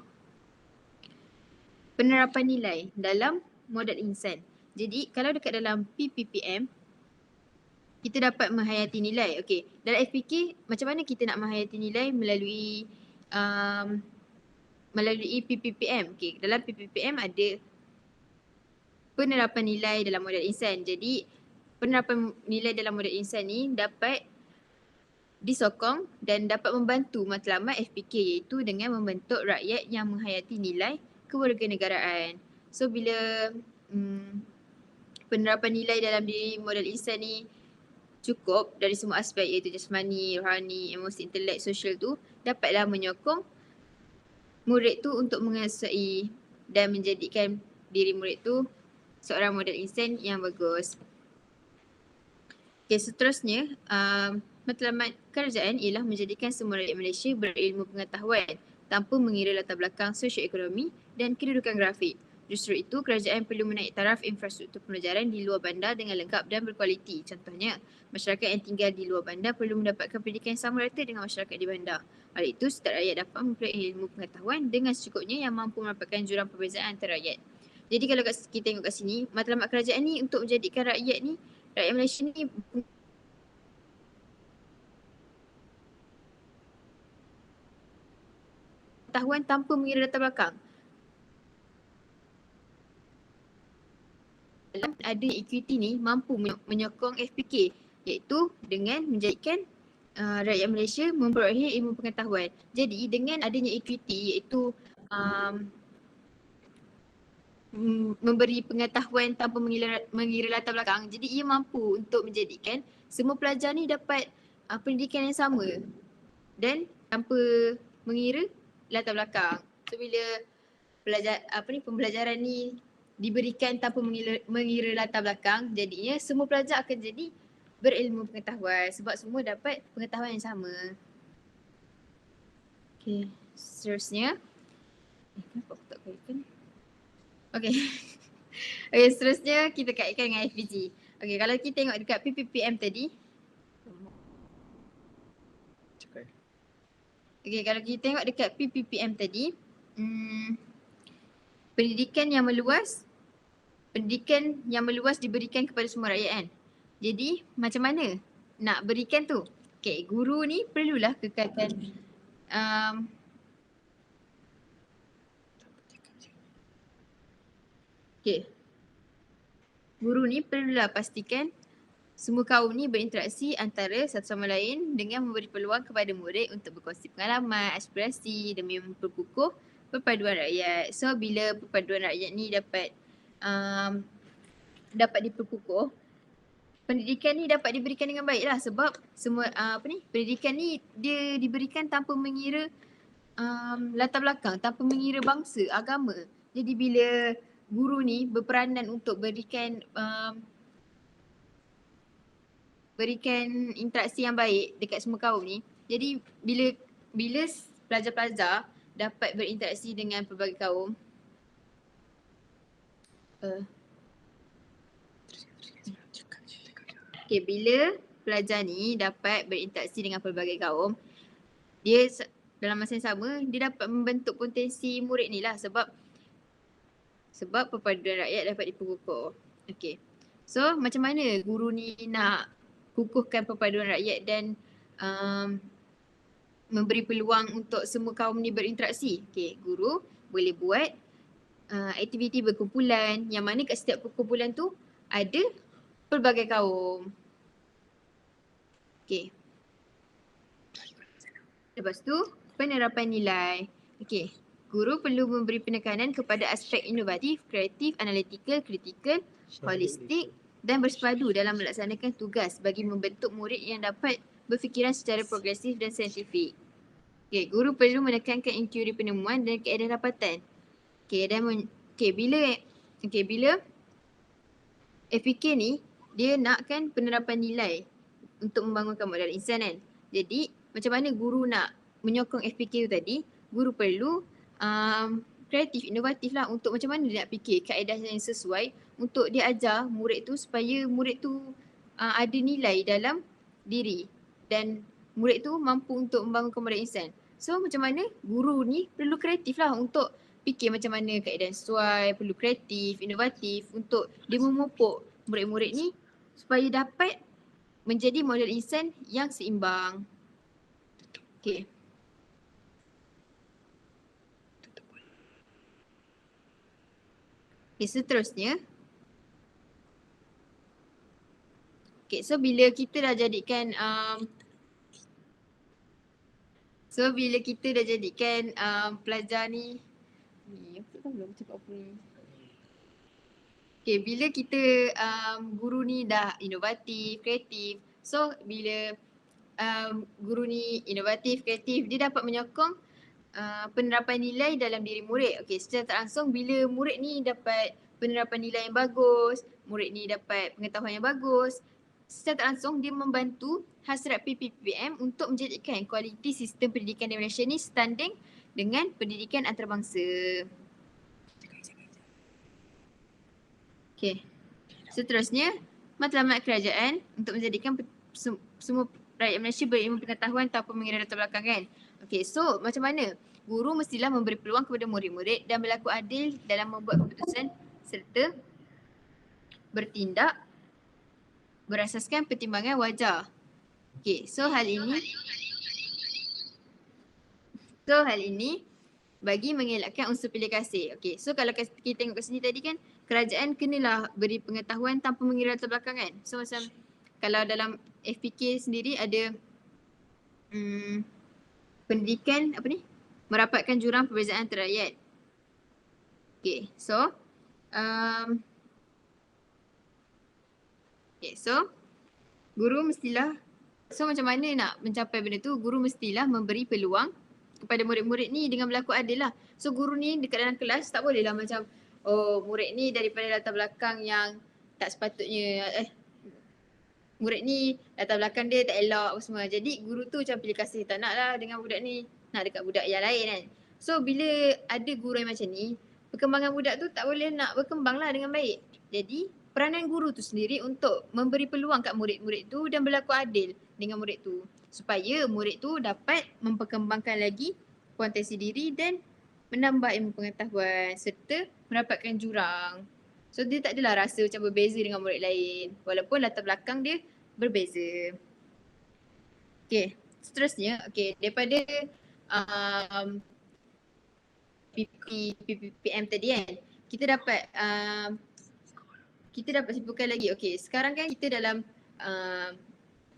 penerapan nilai dalam modal insan. Jadi kalau dekat dalam PPPM kita dapat menghayati nilai. Okey, dalam FPK macam mana kita nak menghayati nilai melalui PPPM. Okey, dalam PPPM ada penerapan nilai dalam modal insan. Jadi penerapan nilai dalam modal insan ni dapat disokong dan dapat membantu matlamat FPK iaitu dengan membentuk rakyat yang menghayati nilai kewarganegaraan. So bila penerapan nilai dalam diri modal insan ni cukup dari semua aspek iaitu jasmani, rohani, emosi, intelek, sosial tu dapatlah menyokong murid tu untuk menguasai dan menjadikan diri murid tu seorang modal insan yang bagus. Okay, seterusnya matlamat kerajaan ialah menjadikan semua rakyat Malaysia berilmu pengetahuan tanpa mengira latar belakang sosioekonomi dan kedudukan grafik. Justru itu, kerajaan perlu menaik taraf infrastruktur pembelajaran di luar bandar dengan lengkap dan berkualiti. Contohnya, masyarakat yang tinggal di luar bandar perlu mendapatkan pendidikan yang sama rata dengan masyarakat di bandar. Hal itu, setiap rakyat dapat memperoleh ilmu pengetahuan dengan secukupnya yang mampu mendapatkan jurang perbezaan antara rakyat. Jadi kalau kita tengok kat sini, matlamat kerajaan ni untuk menjadikan rakyat Malaysia ni pengetahuan tanpa mengira latar belakang. Dalam ada equity ni mampu menyokong FPK iaitu dengan menjadikan rakyat Malaysia memperoleh ilmu pengetahuan. Jadi dengan adanya equity iaitu memberi pengetahuan tanpa mengira latar belakang, jadi ia mampu untuk menjadikan semua pelajar ni dapat pendidikan yang sama dan tanpa mengira latar belakang. So bila pembelajaran ni diberikan tanpa mengira latar belakang, jadinya semua pelajar akan jadi berilmu pengetahuan sebab semua dapat pengetahuan yang sama. Okay, seterusnya. Kenapa aku tak kaitkan? Okay. Okay, seterusnya kita kaitkan dengan FPG. Okay, kalau kita tengok dekat PPPM tadi. Okay, kalau kita tengok dekat PPPM tadi, pendidikan yang meluas diberikan kepada semua rakyat kan. Jadi macam mana nak berikan tu? Okay, guru ni perlulah kekalkan guru ni perlulah pastikan semua kaum ni berinteraksi antara satu sama lain dengan memberi peluang kepada murid untuk berkongsi pengalaman, aspirasi demi memperkukuh perpaduan rakyat. So bila perpaduan rakyat ni dapat diperkukuh, pendidikan ni dapat diberikan dengan baik lah sebab semua pendidikan ni dia diberikan tanpa mengira latar belakang, tanpa mengira bangsa, agama. Jadi bila guru ni berperanan untuk berikan interaksi yang baik dekat semua kaum ni, jadi bila pelajar-pelajar dapat berinteraksi dengan pelbagai kaum, bila pelajar ni dapat berinteraksi dengan pelbagai kaum, dia dalam masa yang sama dia dapat membentuk potensi murid ni lah sebab perpaduan rakyat dapat diperkukuh. Okay. So macam mana guru ni nak kukuhkan perpaduan rakyat dan memberi peluang untuk semua kaum ni berinteraksi? Okay, guru boleh buat aktiviti berkumpulan yang mana kat setiap perkumpulan tu ada pelbagai kaum. Okay. Lepas tu penerapan nilai. Okay. Guru perlu memberi penekanan kepada aspek inovatif, kreatif, analitikal, kritikal, holistik dan bersepadu dalam melaksanakan tugas bagi membentuk murid yang dapat berfikiran secara progresif dan saintifik. Okay, guru perlu menekankan inkuari penemuan dan kaedah dapatan. Bila FPK ni dia nakkan penerapan nilai untuk membangunkan modal insan kan. Jadi macam mana guru nak menyokong FPK tu tadi, guru perlu kreatif, inovatif lah untuk macam mana dia nak fikir kaedah yang sesuai untuk dia ajar murid tu supaya murid tu ada nilai dalam diri dan murid tu mampu untuk membangunkan modal insan. So macam mana guru ni perlu kreatif lah untuk fikir macam mana kaedah yang sesuai, perlu kreatif, inovatif untuk dia memupuk murid-murid ni supaya dapat menjadi model insan yang seimbang. Okay. Okay, seterusnya. Okay, so bila kita dah jadikan pelajar ni aku tak belum cakap apa ni. Okay, bila kita guru ni dah inovatif, kreatif, so bila guru ni inovatif, kreatif, dia dapat menyokong penerapan nilai dalam diri murid. Okay, secara tak langsung bila murid ni dapat penerapan nilai yang bagus, murid ni dapat pengetahuan yang bagus, secara tak langsung dia membantu hasrat PPPM untuk menjadikan kualiti sistem pendidikan di Malaysia ni setanding dengan pendidikan antarabangsa. Okay, seterusnya matlamat kerajaan untuk menjadikan semua rakyat Malaysia berilmu pengetahuan tanpa mengira latar belakang kan. Okay, so macam mana? Guru mestilah memberi peluang kepada murid-murid dan berlaku adil dalam membuat keputusan serta bertindak berasaskan pertimbangan wajar. Okay, so hal ini bagi mengelakkan unsur pilih kasih. Okay, so kalau kita tengok kat sini tadi kan, kerajaan kenalah beri pengetahuan tanpa mengira latar belakang kan. So macam kalau dalam FPK sendiri ada pendidikan merapatkan jurang perbezaan antara rakyat. Okay, so guru mestilah, so macam mana nak mencapai benda tu, guru mestilah memberi peluang kepada murid-murid ni dengan berlaku adil lah. So guru ni dekat dalam kelas tak boleh lah macam murid ni daripada latar belakang yang tak sepatutnya, murid ni latar belakang dia tak elok apa semua. Jadi guru tu macam pilih kasih, tak nak lah dengan budak ni, nak dekat budak yang lain kan. So bila ada guru yang macam ni, perkembangan budak tu tak boleh nak berkembang lah dengan baik. Jadi peranan guru tu sendiri untuk memberi peluang kat murid-murid tu dan berlaku adil dengan murid tu, supaya murid tu dapat memperkembangkan lagi potensi diri dan menambah ilmu pengetahuan serta mendapatkan jurang. So dia tak adalah rasa macam berbeza dengan murid lain walaupun latar belakang dia berbeza. Okay, seterusnya daripada PPPM tadi kan, kita dapat simpulkan lagi. Okay, sekarang kan kita dalam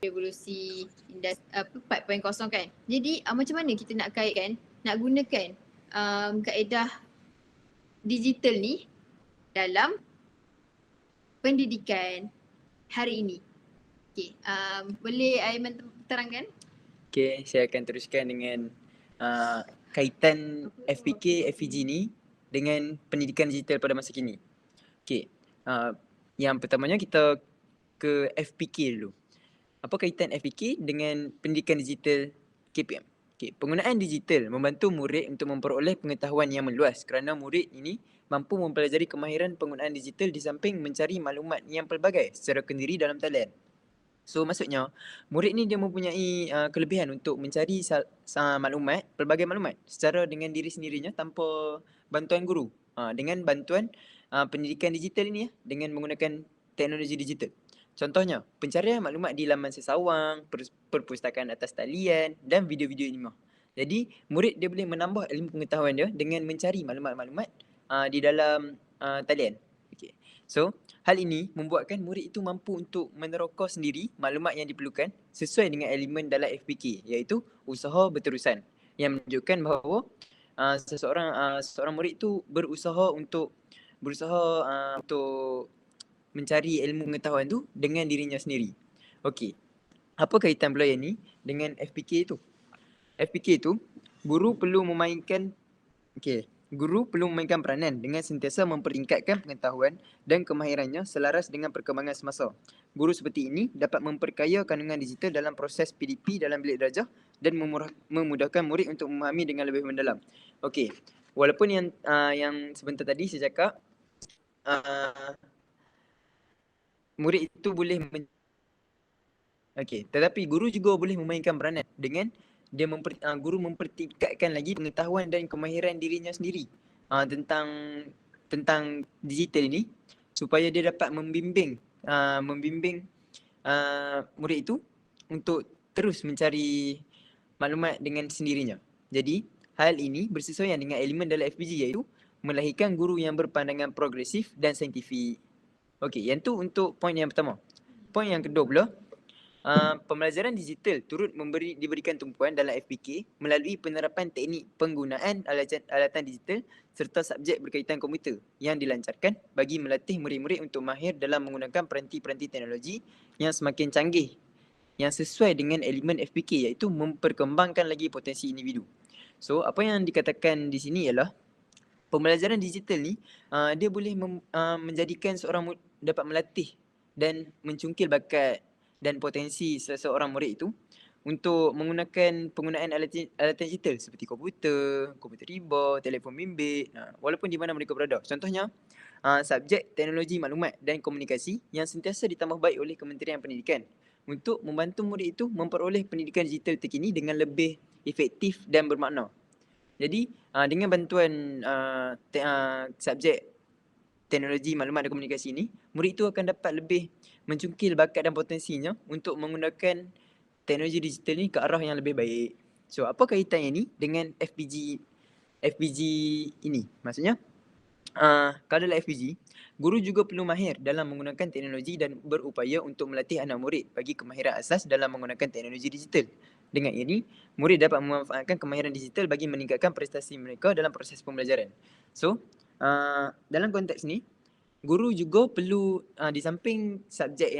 revolusi 4.0 kan. Jadi macam mana kita nak kaitkan, nak gunakan kaedah digital ni dalam pendidikan hari ini. Okay, boleh Aiman terangkan? Okay, saya akan teruskan dengan kaitan FPK, FPG ni dengan pendidikan digital pada masa kini. Okay, yang pertamanya kita ke FPK dulu. Apa kaitan FPK dengan pendidikan digital KPM? Okay, penggunaan digital membantu murid untuk memperoleh pengetahuan yang meluas kerana murid ini mampu mempelajari kemahiran penggunaan digital di samping mencari maklumat yang pelbagai secara kendiri dalam talian. So maksudnya murid ni dia mempunyai kelebihan untuk mencari maklumat, pelbagai maklumat secara dengan diri sendirinya tanpa bantuan guru. Dengan bantuan pendidikan digital ini dengan menggunakan teknologi digital. Contohnya, pencarian maklumat di laman sesawang, perpustakaan atas talian dan video-video anime. Jadi, murid dia boleh menambah ilmu pengetahuan dia dengan mencari maklumat-maklumat di dalam talian. Okay. So, hal ini membuatkan murid itu mampu untuk meneroka sendiri maklumat yang diperlukan sesuai dengan elemen dalam FPK, iaitu usaha berterusan, yang menunjukkan bahawa seorang murid itu berusaha untuk mencari ilmu pengetahuan tu dengan dirinya sendiri. Okey. Apa kaitan pula yang ni dengan FPK itu? FPK itu guru perlu memainkan peranan dengan sentiasa mempertingkatkan pengetahuan dan kemahirannya selaras dengan perkembangan semasa. Guru seperti ini dapat memperkaya kandungan digital dalam proses PDP dalam bilik darjah dan memudahkan murid untuk memahami dengan lebih mendalam. Okey. Walaupun yang sebentar tadi saya cakap murid itu boleh tetapi guru juga boleh memainkan peranan dengan dia guru mempertingkatkan lagi pengetahuan dan kemahiran dirinya sendiri tentang digital ini supaya dia dapat membimbing murid itu untuk terus mencari maklumat dengan sendirinya. Jadi hal ini bersesuaian dengan elemen dalam FPG, iaitu melahirkan guru yang berpandangan progresif dan saintifik. Okey, yang tu untuk poin yang pertama. Poin yang kedua pula, pembelajaran digital turut diberikan tumpuan dalam FPK melalui penerapan teknik penggunaan alatan digital serta subjek berkaitan komputer yang dilancarkan bagi melatih murid-murid untuk mahir dalam menggunakan peranti-peranti teknologi yang semakin canggih yang sesuai dengan elemen FPK, iaitu memperkembangkan lagi potensi individu. So, apa yang dikatakan di sini ialah pembelajaran digital ni dia boleh menjadikan seorang dapat melatih dan mencungkil bakat dan potensi seseorang murid itu untuk menggunakan penggunaan alatan digital seperti komputer riba, telefon bimbit, walaupun di mana mereka berada. Contohnya, subjek teknologi maklumat dan komunikasi yang sentiasa ditambah baik oleh Kementerian Pendidikan untuk membantu murid itu memperoleh pendidikan digital terkini dengan lebih efektif dan bermakna. Jadi, dengan bantuan subjek teknologi maklumat dan komunikasi ni, murid itu akan dapat lebih mencungkil bakat dan potensinya untuk menggunakan teknologi digital ni ke arah yang lebih baik. So, apa kaitannya ni dengan FPG ini? Maksudnya, kalau dalam FPG, guru juga perlu mahir dalam menggunakan teknologi dan berupaya untuk melatih anak murid bagi kemahiran asas dalam menggunakan teknologi digital. Dengan ini, murid dapat memanfaatkan kemahiran digital bagi meningkatkan prestasi mereka dalam proses pembelajaran. So, dalam konteks ni, guru juga perlu di samping subjek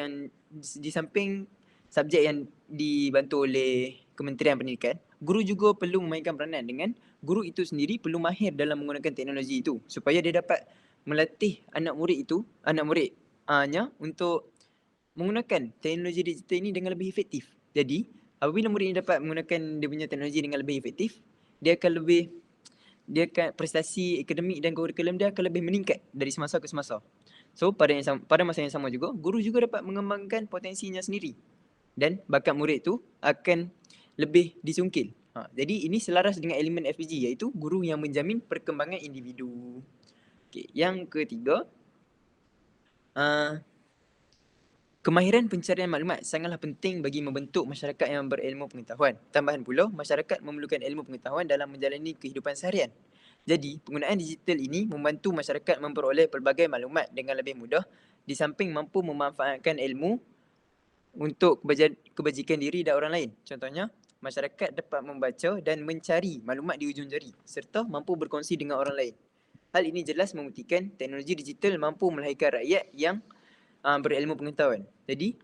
yang dibantu oleh Kementerian Pendidikan, guru juga perlu memainkan peranan dengan guru itu sendiri perlu mahir dalam menggunakan teknologi itu supaya dia dapat melatih anak muridnya untuk menggunakan teknologi digital ini dengan lebih efektif. Jadi, apabila murid ini dapat menggunakan dia punya teknologi dengan lebih efektif, dia akan prestasi akademik dan kurikulum dia akan lebih meningkat dari semasa ke semasa. So, pada masa yang sama juga, guru juga dapat mengembangkan potensinya sendiri. Dan bakat murid tu akan lebih disungkil. Jadi, ini selaras dengan elemen FPG, iaitu guru yang menjamin perkembangan individu. Okay. Yang ketiga, kemahiran pencarian maklumat sangatlah penting bagi membentuk masyarakat yang berilmu pengetahuan. Tambahan pula, masyarakat memerlukan ilmu pengetahuan dalam menjalani kehidupan seharian. Jadi, penggunaan digital ini membantu masyarakat memperoleh pelbagai maklumat dengan lebih mudah di samping mampu memanfaatkan ilmu untuk kebajikan diri dan orang lain. Contohnya, masyarakat dapat membaca dan mencari maklumat di ujung jari serta mampu berkongsi dengan orang lain. Hal ini jelas membuktikan teknologi digital mampu melahirkan rakyat yang berilmu pengetahuan. Jadi,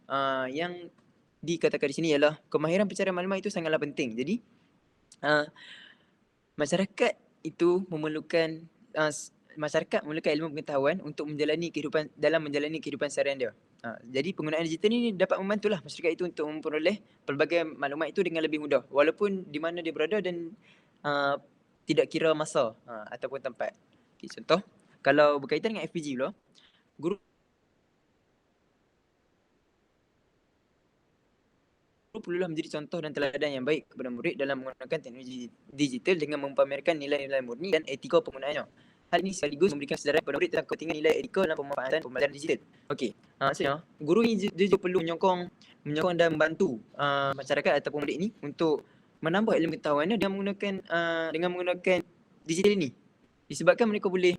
yang dikatakan di sini ialah kemahiran pencarian maklumat itu sangatlah penting. Jadi, masyarakat memerlukan ilmu pengetahuan untuk menjalani kehidupan seharian dia. Jadi penggunaan digital ini dapat membantulah masyarakat itu untuk memperoleh pelbagai maklumat itu dengan lebih mudah walaupun di mana dia berada dan tidak kira masa ataupun tempat. Okay, contoh, kalau berkaitan dengan FPG pula, guru perlulah menjadi contoh dan teladan yang baik kepada murid dalam menggunakan teknologi digital dengan mempamerkan nilai-nilai murni dan etika penggunaannya. Hal ini sekaligus memberikan sedaran kepada murid tentang kepentingan nilai etika dalam pemanfaatan pembelajaran digital. Okey, maksudnya guru ini dia juga perlu menyokong dan membantu masyarakat ataupun murid ini untuk menambah ilmu pengetahuannya dengan menggunakan digital ini. Disebabkan mereka boleh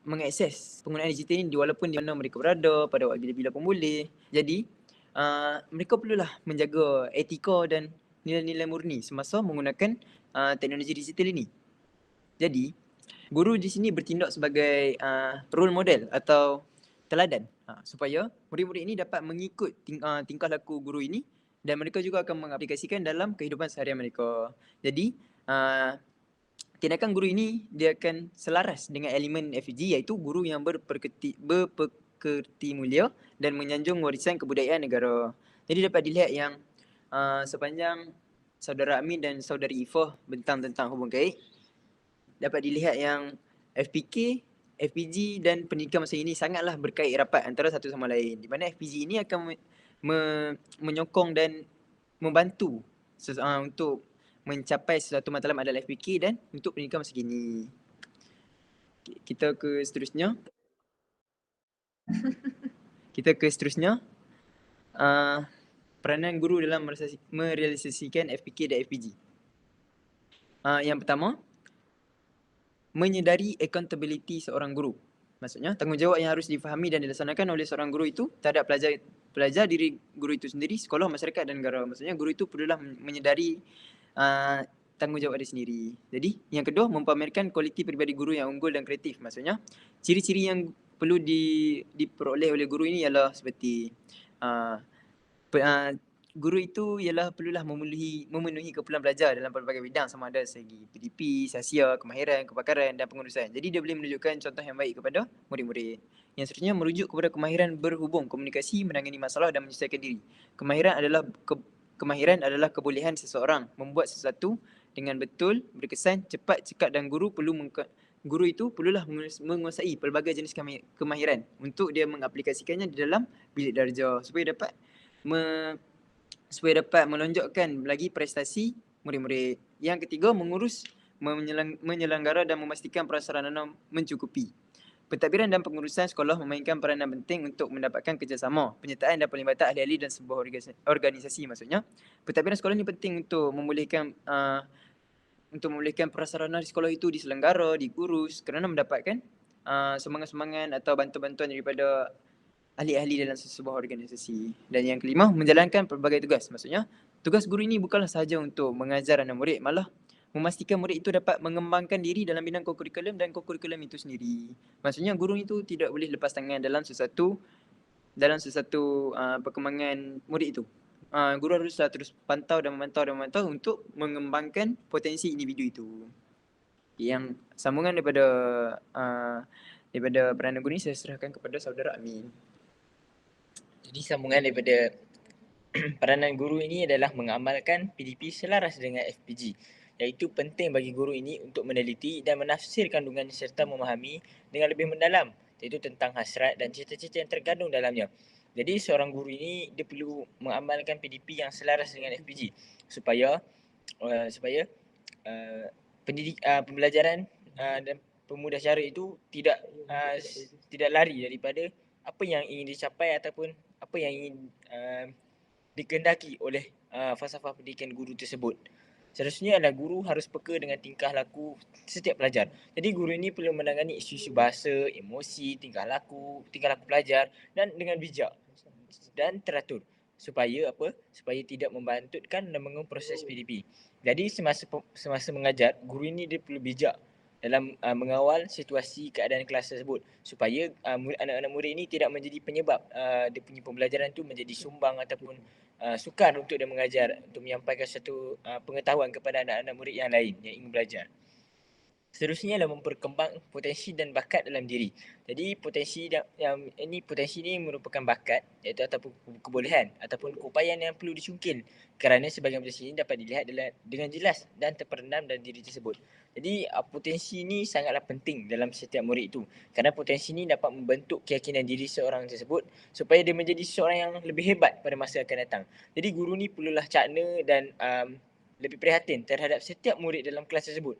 mengakses penggunaan digital ini walaupun di mana mereka berada, pada bila-bila pun boleh. Jadi, mereka perlulah menjaga etika dan nilai-nilai murni semasa menggunakan teknologi digital ini. Jadi, guru di sini bertindak sebagai role model atau teladan supaya murid-murid ini dapat mengikut tingkah laku guru ini dan mereka juga akan mengaplikasikan dalam kehidupan seharian mereka. Jadi, tindakan guru ini dia akan selaras dengan elemen FPG iaitu guru yang berpekerti mulia dan menyanjung warisan kebudayaan negara. Jadi dapat dilihat yang sepanjang saudara Amin dan saudari Ifah bentang tentang hubung kait, dapat dilihat yang FPK, FPG dan pendidikan masa ini sangatlah berkait rapat antara satu sama lain. Di mana FPG ini akan menyokong dan membantu untuk mencapai sesuatu matlamat adalah FPK dan untuk pendidikan masa kini. Kita ke seterusnya. Peranan guru dalam merealisasikan FPK dan FPG. Yang pertama, menyedari accountability seorang guru. Maksudnya, tanggungjawab yang harus difahami dan dilaksanakan oleh seorang guru itu terhadap pelajar, diri guru itu sendiri, sekolah, masyarakat dan negara. Maksudnya, guru itu perlulah menyedari tanggungjawab dia sendiri. Jadi, yang kedua, mempamerkan kualiti peribadi guru yang unggul dan kreatif. Maksudnya, ciri-ciri yang perlu diperoleh oleh guru ini ialah seperti guru itu perlulah memenuhi keperluan belajar dalam pelbagai bidang sama ada segi PDP, sasia, kemahiran, kepakaran dan pengurusan. Jadi dia boleh menunjukkan contoh yang baik kepada murid-murid. Yang seterusnya merujuk kepada kemahiran berhubung, komunikasi, menangani masalah dan menyesuaikan diri. Kemahiran adalah kebolehan seseorang membuat sesuatu dengan betul, berkesan, cepat, cekap dan guru itu perlulah menguasai pelbagai jenis kemahiran untuk dia mengaplikasikannya di dalam bilik darjah supaya dapat melonjakkan lagi prestasi murid-murid. Yang ketiga, menyelenggara dan memastikan prasarana mencukupi. Pentadbiran dan pengurusan sekolah memainkan peranan penting untuk mendapatkan kerjasama, penyertaan dan pelibatan ahli-ahli dan sebuah organisasi. Maksudnya, pentadbiran sekolah ini penting untuk membolehkan prasarana di sekolah itu diselenggara, diurus kerana mendapatkan semangat-semangat atau bantuan-bantuan daripada ahli-ahli dalam sebuah organisasi. Dan yang kelima, menjalankan pelbagai tugas. Maksudnya, tugas guru ini bukanlah sahaja untuk mengajar anak murid, malah memastikan murid itu dapat mengembangkan diri dalam bidang kokurikulum dan kokurikulum itu sendiri. Maksudnya, guru itu tidak boleh lepas tangan dalam sesuatu perkembangan murid itu. Guru haruslah terus pantau dan memantau untuk mengembangkan potensi individu itu. Yang sambungan daripada Daripada peranan guru ni saya serahkan kepada saudara Amin. Jadi sambungan daripada peranan guru ini adalah mengamalkan PDP selaras dengan FPG, iaitu penting bagi guru ini untuk meneliti dan menafsir kandungan serta memahami dengan lebih mendalam, iaitu tentang hasrat dan cita-cita yang terkandung dalamnya. Jadi seorang guru ini dia perlu mengamalkan PDP yang selaras dengan FPG supaya pembelajaran dan pemudasyara itu tidak lari daripada apa yang ingin dicapai ataupun apa yang ingin dikehendaki oleh falsafah pendidikan guru tersebut. Seterusnya adalah guru harus peka dengan tingkah laku setiap pelajar. Jadi guru ini perlu menangani isu-isu bahasa, emosi, tingkah laku pelajar dan dengan bijak dan teratur supaya tidak membantutkan dan mengganggu proses PDP. Jadi semasa mengajar, guru ini dia perlu bijak dalam mengawal situasi keadaan kelas tersebut supaya anak-anak murid ini tidak menjadi penyebab dia punya pembelajaran tu menjadi sumbang ataupun sukar untuk dia mengajar, untuk menyampaikan satu pengetahuan kepada anak-anak murid yang lain yang ingin belajar. Seterusnya adalah memperkembang potensi dan bakat dalam diri. Jadi potensi ini merupakan bakat, iaitu ataupun kebolehan ataupun keupayaan yang perlu dicungkil kerana sebagian potensi ini dapat dilihat dengan jelas dan terpendam dalam diri tersebut. Jadi potensi ini sangatlah penting dalam setiap murid itu kerana potensi ini dapat membentuk keyakinan diri seorang tersebut supaya dia menjadi seorang yang lebih hebat pada masa akan datang. Jadi guru ni perlulah cakna dan lebih prihatin terhadap setiap murid dalam kelas tersebut.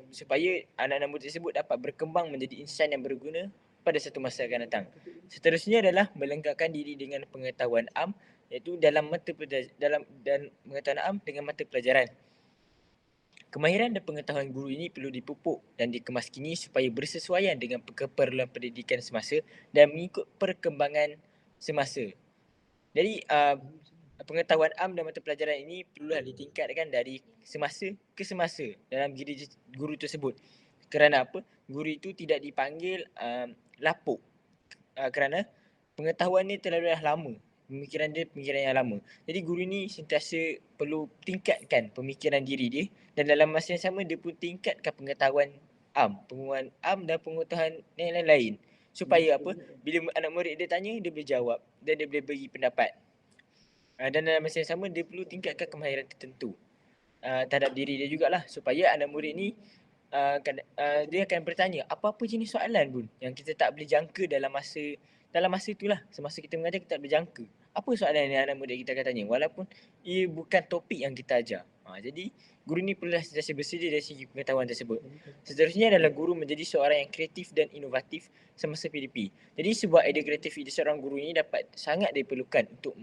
Supaya anak-anak murid tersebut dapat berkembang menjadi insan yang berguna pada satu masa akan datang. Seterusnya adalah melengkapkan diri dengan pengetahuan am, iaitu dalam pengetahuan am dengan mata pelajaran. Kemahiran dan pengetahuan guru ini perlu dipupuk dan dikemaskini supaya bersesuaian dengan keperluan pendidikan semasa dan mengikut perkembangan semasa. Jadi pengetahuan am dan mata pelajaran ini perlulah ditingkatkan dari semasa ke semasa dalam diri guru tersebut. Kerana apa? Guru itu tidak dipanggil lapuk kerana pengetahuan ni terlalu lama. Pemikiran dia pemikiran yang lama. Jadi guru ni sentiasa perlu tingkatkan pemikiran diri dia dan dalam masa yang sama dia pun tingkatkan pengetahuan am dan pengetahuan yang lain-lain. Supaya apa? Bila anak murid dia tanya, dia boleh jawab dan dia boleh bagi pendapat. Dan dalam masa yang sama dia perlu tingkatkan kemahiran tertentu terhadap diri dia jugalah supaya anak murid ni dia akan bertanya apa-apa jenis soalan pun yang kita tak boleh jangka dalam masa itulah. Semasa kita mengajar kita tak boleh jangka apa soalan yang anak murid kita akan tanya walaupun ia bukan topik yang kita ajar. Jadi guru ni perlulah sentiasa bersedia dari segi pengetahuan tersebut. Seterusnya adalah guru menjadi seorang yang kreatif dan inovatif semasa PDP. Jadi sebuah idea kreatif seorang guru ini sangat diperlukan untuk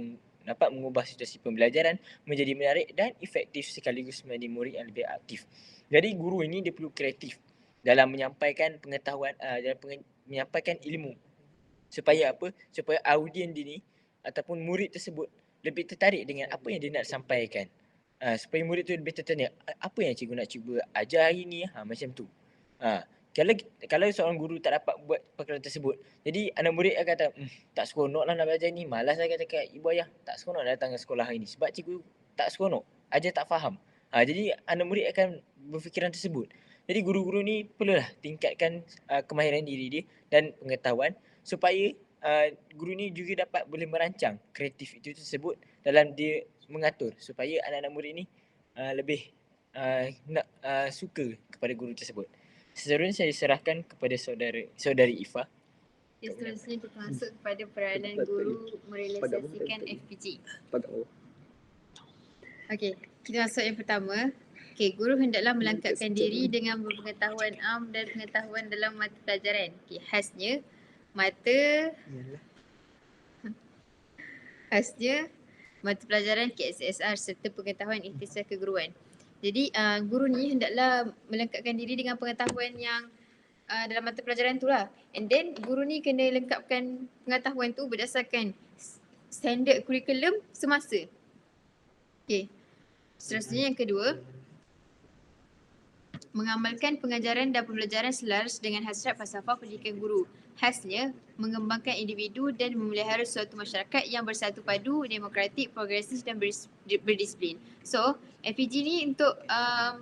dapat mengubah situasi pembelajaran menjadi menarik dan efektif sekaligus menjadi murid yang lebih aktif. Jadi guru ini dia perlu kreatif dalam menyampaikan pengetahuan dalam menyampaikan ilmu supaya apa? Supaya audien dia ni ataupun murid tersebut lebih tertarik dengan apa yang dia nak sampaikan. Supaya murid tu lebih tertanya apa yang cikgu nak cuba ajar hari ni, macam tu. Kalau seorang guru tak dapat buat perkara tersebut, jadi anak murid akan kata, tak seronok lah nak belajar ni, malas lah kata ibu ayah, tak seronok datang ke sekolah hari ni sebab cikgu tak seronok, ajar tak faham. Jadi anak murid akan berfikiran tersebut. Jadi guru-guru ni perlulah tingkatkan kemahiran diri dia dan pengetahuan supaya guru ni juga dapat boleh merancang kreatif itu tersebut dalam dia mengatur supaya anak-anak murid ni lebih suka kepada guru tersebut. Seterusnya saya serahkan kepada saudari Ifah. Seterusnya kita masuk kepada peranan guru merealisasikan FPG. Okey, kita masuk yang pertama. Okey, guru hendaklah melengkapkan diri dengan berpengetahuan am dan pengetahuan dalam mata pelajaran. Okey, khasnya mata pelajaran KSSR serta pengetahuan ikhtisas keguruan. Jadi guru ni hendaklah melengkapkan diri dengan pengetahuan yang dalam mata pelajaran tu lah. And then guru ni kena lengkapkan pengetahuan tu berdasarkan standard kurikulum semasa. Okay. Seterusnya yang kedua, mengamalkan pengajaran dan pembelajaran selaras dengan hasrat falsafah pendidikan guru. Khasnya, mengembangkan individu dan memelihara suatu masyarakat yang bersatu padu, demokratik, progresif dan berdisiplin. So, FPG ni untuk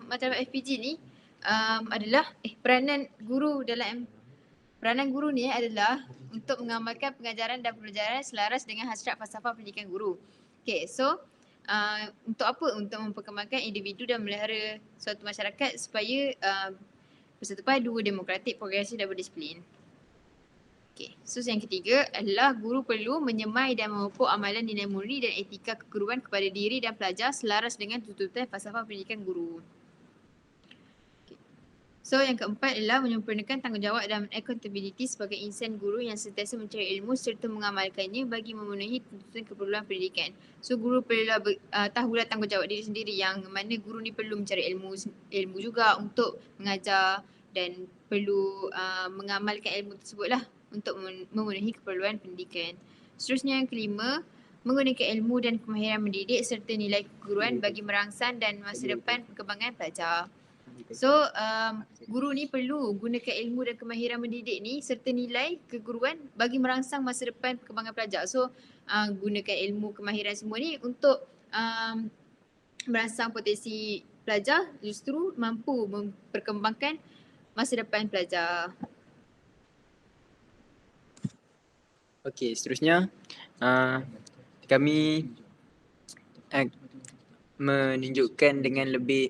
matlamat FPG ni adalah peranan guru dalam Peranan guru ni adalah untuk mengamalkan pengajaran dan pembelajaran selaras dengan hasrat falsafah pendidikan guru. Okay, so untuk apa? Untuk memperkembangkan individu dan melihara suatu masyarakat supaya bersatu padu, demokratik, progresif dan berdisiplin. Okay, so yang ketiga adalah guru perlu menyemai dan memupuk amalan nilai murni dan etika keguruan kepada diri dan pelajar selaras dengan tuntutan falsafah pendidikan guru. Okay. So yang keempat adalah menyempurnakan tanggungjawab dan accountability sebagai insan guru yang sentiasa mencari ilmu serta mengamalkannya bagi memenuhi tuntutan keperluan pendidikan. So guru perlulah tahulah tanggungjawab diri sendiri yang mana guru ni perlu mencari ilmu juga untuk mengajar dan perlu mengamalkan ilmu tersebut lah untuk memenuhi keperluan pendidikan. Seterusnya yang kelima, menggunakan ilmu dan kemahiran mendidik serta nilai keguruan bagi merangsang dan masa depan perkembangan pelajar. So guru ni perlu gunakan ilmu dan kemahiran mendidik ni serta nilai keguruan bagi merangsang masa depan perkembangan pelajar. So gunakan ilmu kemahiran semua ni untuk merangsang potensi pelajar justru mampu memperkembangkan masa depan pelajar. Okey, seterusnya kami menunjukkan dengan lebih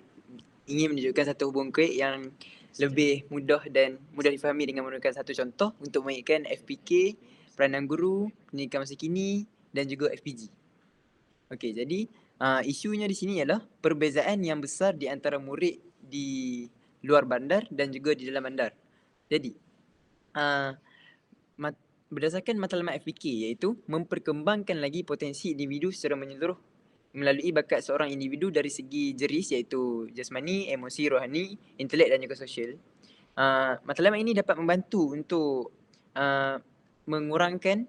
ingin menunjukkan satu hubung kait yang lebih mudah dan mudah difahami dengan menggunakan satu contoh untuk mengaitkan FPK, peranan guru, pendidikan masa kini dan juga FPG. Okey, jadi isunya di sini ialah perbezaan yang besar di antara murid di luar bandar dan juga di dalam bandar. Jadi berdasarkan matlamat FPK iaitu memperkembangkan lagi potensi individu secara menyeluruh melalui bakat seorang individu dari segi jeris iaitu jasmani, emosi, rohani, intelek dan juga sosial. Matlamat ini dapat membantu untuk mengurangkan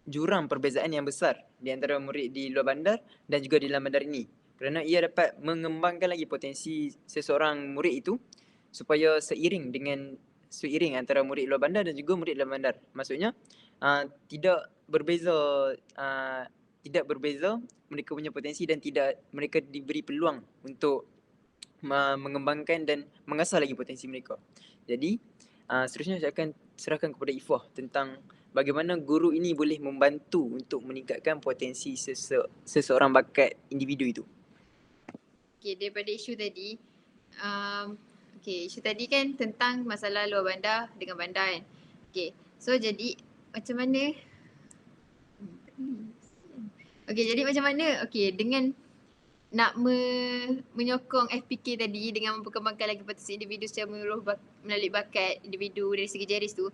jurang perbezaan yang besar di antara murid di luar bandar dan juga di dalam bandar ini, kerana ia dapat mengembangkan lagi potensi seseorang murid itu supaya seiring antara murid luar bandar dan juga murid dalam bandar. Maksudnya tidak berbeza mereka punya potensi dan tidak mereka diberi peluang untuk mengembangkan dan mengasah lagi potensi mereka. Jadi seterusnya saya akan serahkan kepada Ifah tentang bagaimana guru ini boleh membantu untuk meningkatkan potensi seseorang bakat individu itu. Okay, daripada isu tadi, isu tadi kan tentang masalah luar bandar dengan bandar kan. Okay, so jadi macam mana? Okay, jadi macam mana? Okay, dengan nak menyokong FPK tadi dengan memperkembangkan lagi potensi individu secara menyeluruh melalui bakat individu dari segi jeris tu,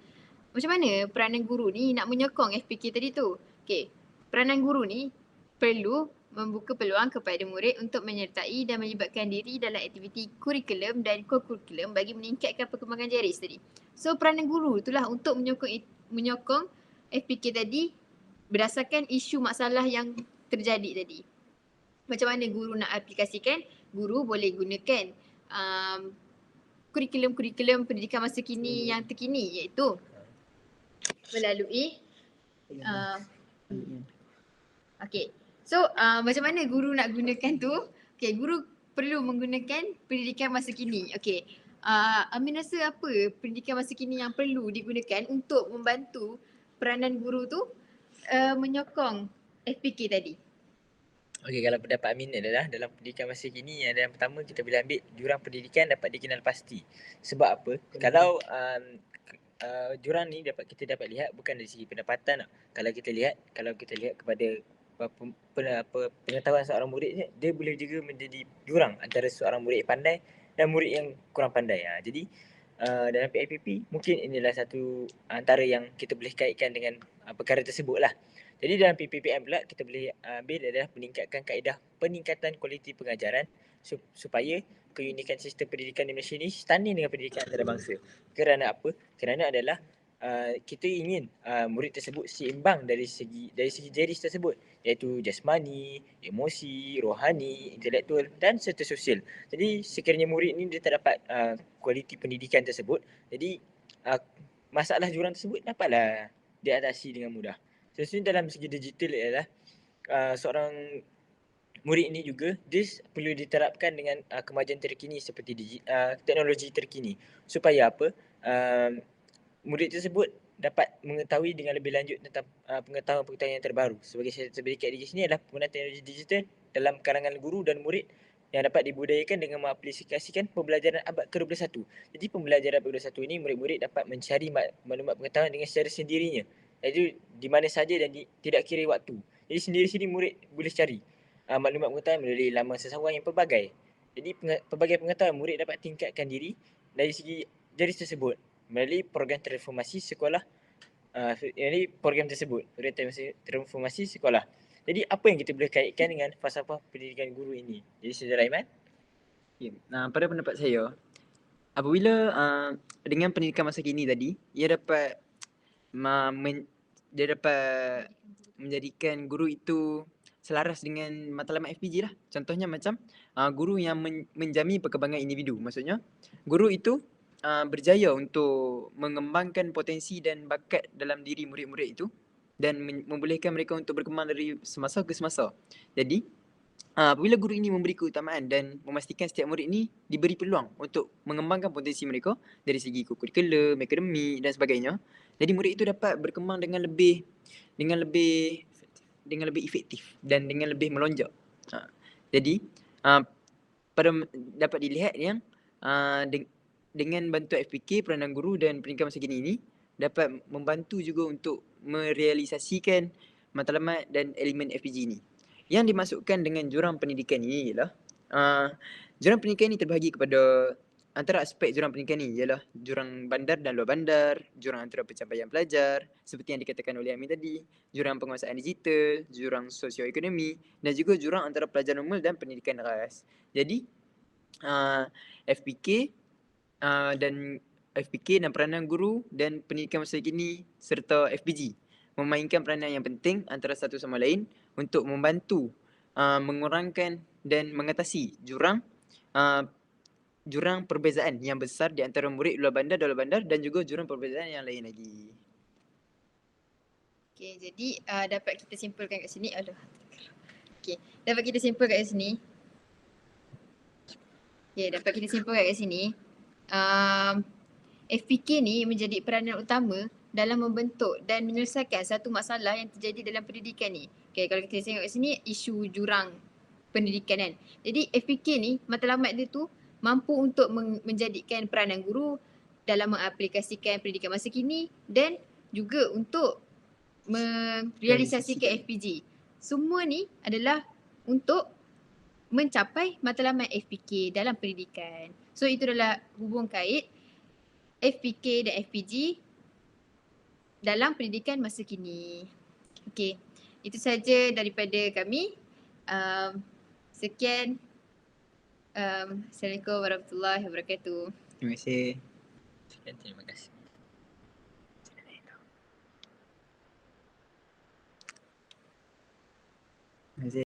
macam mana peranan guru ni nak menyokong FPK tadi tu? Okay, peranan guru ni perlu membuka peluang kepada murid untuk menyertai dan melibatkan diri dalam aktiviti kurikulum dan co-kurikulum bagi meningkatkan perkembangan jeris tadi. So peranan guru itulah untuk menyokong FPK tadi berdasarkan isu masalah yang terjadi tadi. Macam mana guru nak aplikasikan? Guru boleh gunakan kurikulum pendidikan masa kini yang terkini iaitu melalui macam mana guru nak gunakan tu? Okay, guru perlu menggunakan pendidikan masa kini. Okay, Amin rasa apa pendidikan masa kini yang perlu digunakan untuk membantu peranan guru tu menyokong FPK tadi? Okey, kalau pendapat Amin adalah dalam pendidikan masa kini yang pertama kita boleh ambil jurang pendidikan dapat dikenal pasti. Sebab apa? Kalau jurang ni kita dapat lihat bukan dari segi pendapatan. Kalau kita lihat kepada pengetahuan seorang murid, dia boleh juga menjadi jurang antara seorang murid yang pandai dan murid yang kurang pandai. Jadi dalam PIPP mungkin inilah satu antara yang kita boleh kaitkan dengan perkara tersebut lah. Jadi dalam PPPM pula kita boleh ambil adalah meningkatkan kaedah peningkatan kualiti pengajaran supaya keunikan sistem pendidikan di Malaysia ni setanding dengan pendidikan antarabangsa. Kerana apa? Kerana adalah kita ingin murid tersebut seimbang dari segi jeris tersebut, iaitu jasmani, emosi, rohani, intelektual dan serta sosial. Jadi sekiranya murid ni dia tak dapat kualiti pendidikan tersebut, jadi masalah jurang tersebut dapatlah diatasi dengan mudah. Seterusnya dalam segi digital ialah seorang murid ini juga dia perlu diterapkan dengan kemajuan terkini seperti teknologi terkini supaya apa? Murid tersebut dapat mengetahui dengan lebih lanjut tentang pengetahuan-pengetahuan yang terbaru. Sebagai saya berikan di sini adalah penggunaan teknologi digital dalam kalangan guru dan murid yang dapat dibudayakan dengan mengaplikasikan pembelajaran abad ke-21. Jadi pembelajaran abad ke-21 ini murid-murid dapat mencari maklumat pengetahuan dengan secara sendirinya. Jadi di mana saja dan tidak kira waktu. Jadi sendiri-sendiri murid boleh cari maklumat pengetahuan melalui laman sesawan yang pelbagai. Jadi pelbagai pengetahuan murid dapat tingkatkan diri dari segi jenis tersebut melalui program transformasi sekolah transformasi sekolah. Jadi apa yang kita boleh kaitkan dengan falsafah pendidikan guru ini? Jadi Saudara Aiman? Okay. Pada pendapat saya, apabila dengan pendidikan masa kini tadi, ia dapat menjadikan guru itu selaras dengan matlamat FPG lah. Contohnya macam guru yang menjamin perkembangan individu. Maksudnya guru itu berjaya untuk mengembangkan potensi dan bakat dalam diri murid-murid itu dan membolehkan mereka untuk berkembang dari semasa ke semasa. Jadi apabila guru ini memberi keutamaan dan memastikan setiap murid ini diberi peluang untuk mengembangkan potensi mereka dari segi kurikulum, akademik dan sebagainya. Jadi murid itu dapat berkembang dengan lebih efektif dan dengan lebih melonjak. Jadi dapat dilihat yang dengan bantuan FPK, peranan guru dan pendidikan masa kini ini dapat membantu juga untuk merealisasikan matlamat dan elemen FPG ini. Yang dimasukkan dengan jurang pendidikan ini ialah jurang pendidikan ini terbahagi kepada antara aspek jurang pendidikan ini ialah jurang bandar dan luar bandar, jurang antara pencapaian pelajar seperti yang dikatakan oleh Amin tadi, jurang penguasaan digital, jurang sosioekonomi dan juga jurang antara pelajar normal dan pendidikan ras. Jadi FPK dan peranan guru dan pendidikan masa kini serta FPG memainkan peranan yang penting antara satu sama lain untuk membantu mengurangkan dan mengatasi jurang perbezaan yang besar di antara murid luar bandar dan juga jurang perbezaan yang lain lagi. Okey, jadi dapat kita simpulkan kat sini. Dapat kita simpulkan kat sini. FPK ni menjadi peranan utama dalam membentuk dan menyelesaikan satu masalah yang terjadi dalam pendidikan ni. Okay, kalau kita tengok kat sini, isu jurang pendidikan kan. Jadi FPK ni, matlamat dia tu mampu untuk menjadikan peranan guru dalam mengaplikasikan pendidikan masa kini dan juga untuk merealisasikan FPG. Semua ni adalah untuk mencapai matlamat FPK dalam pendidikan. So itu adalah hubung kait FPK dan FPG dalam pendidikan masa kini. Okey, itu saja daripada kami. Sekian. Assalamualaikum warahmatullahi wabarakatuh. Terima kasih. Terima kasih. Terima kasih.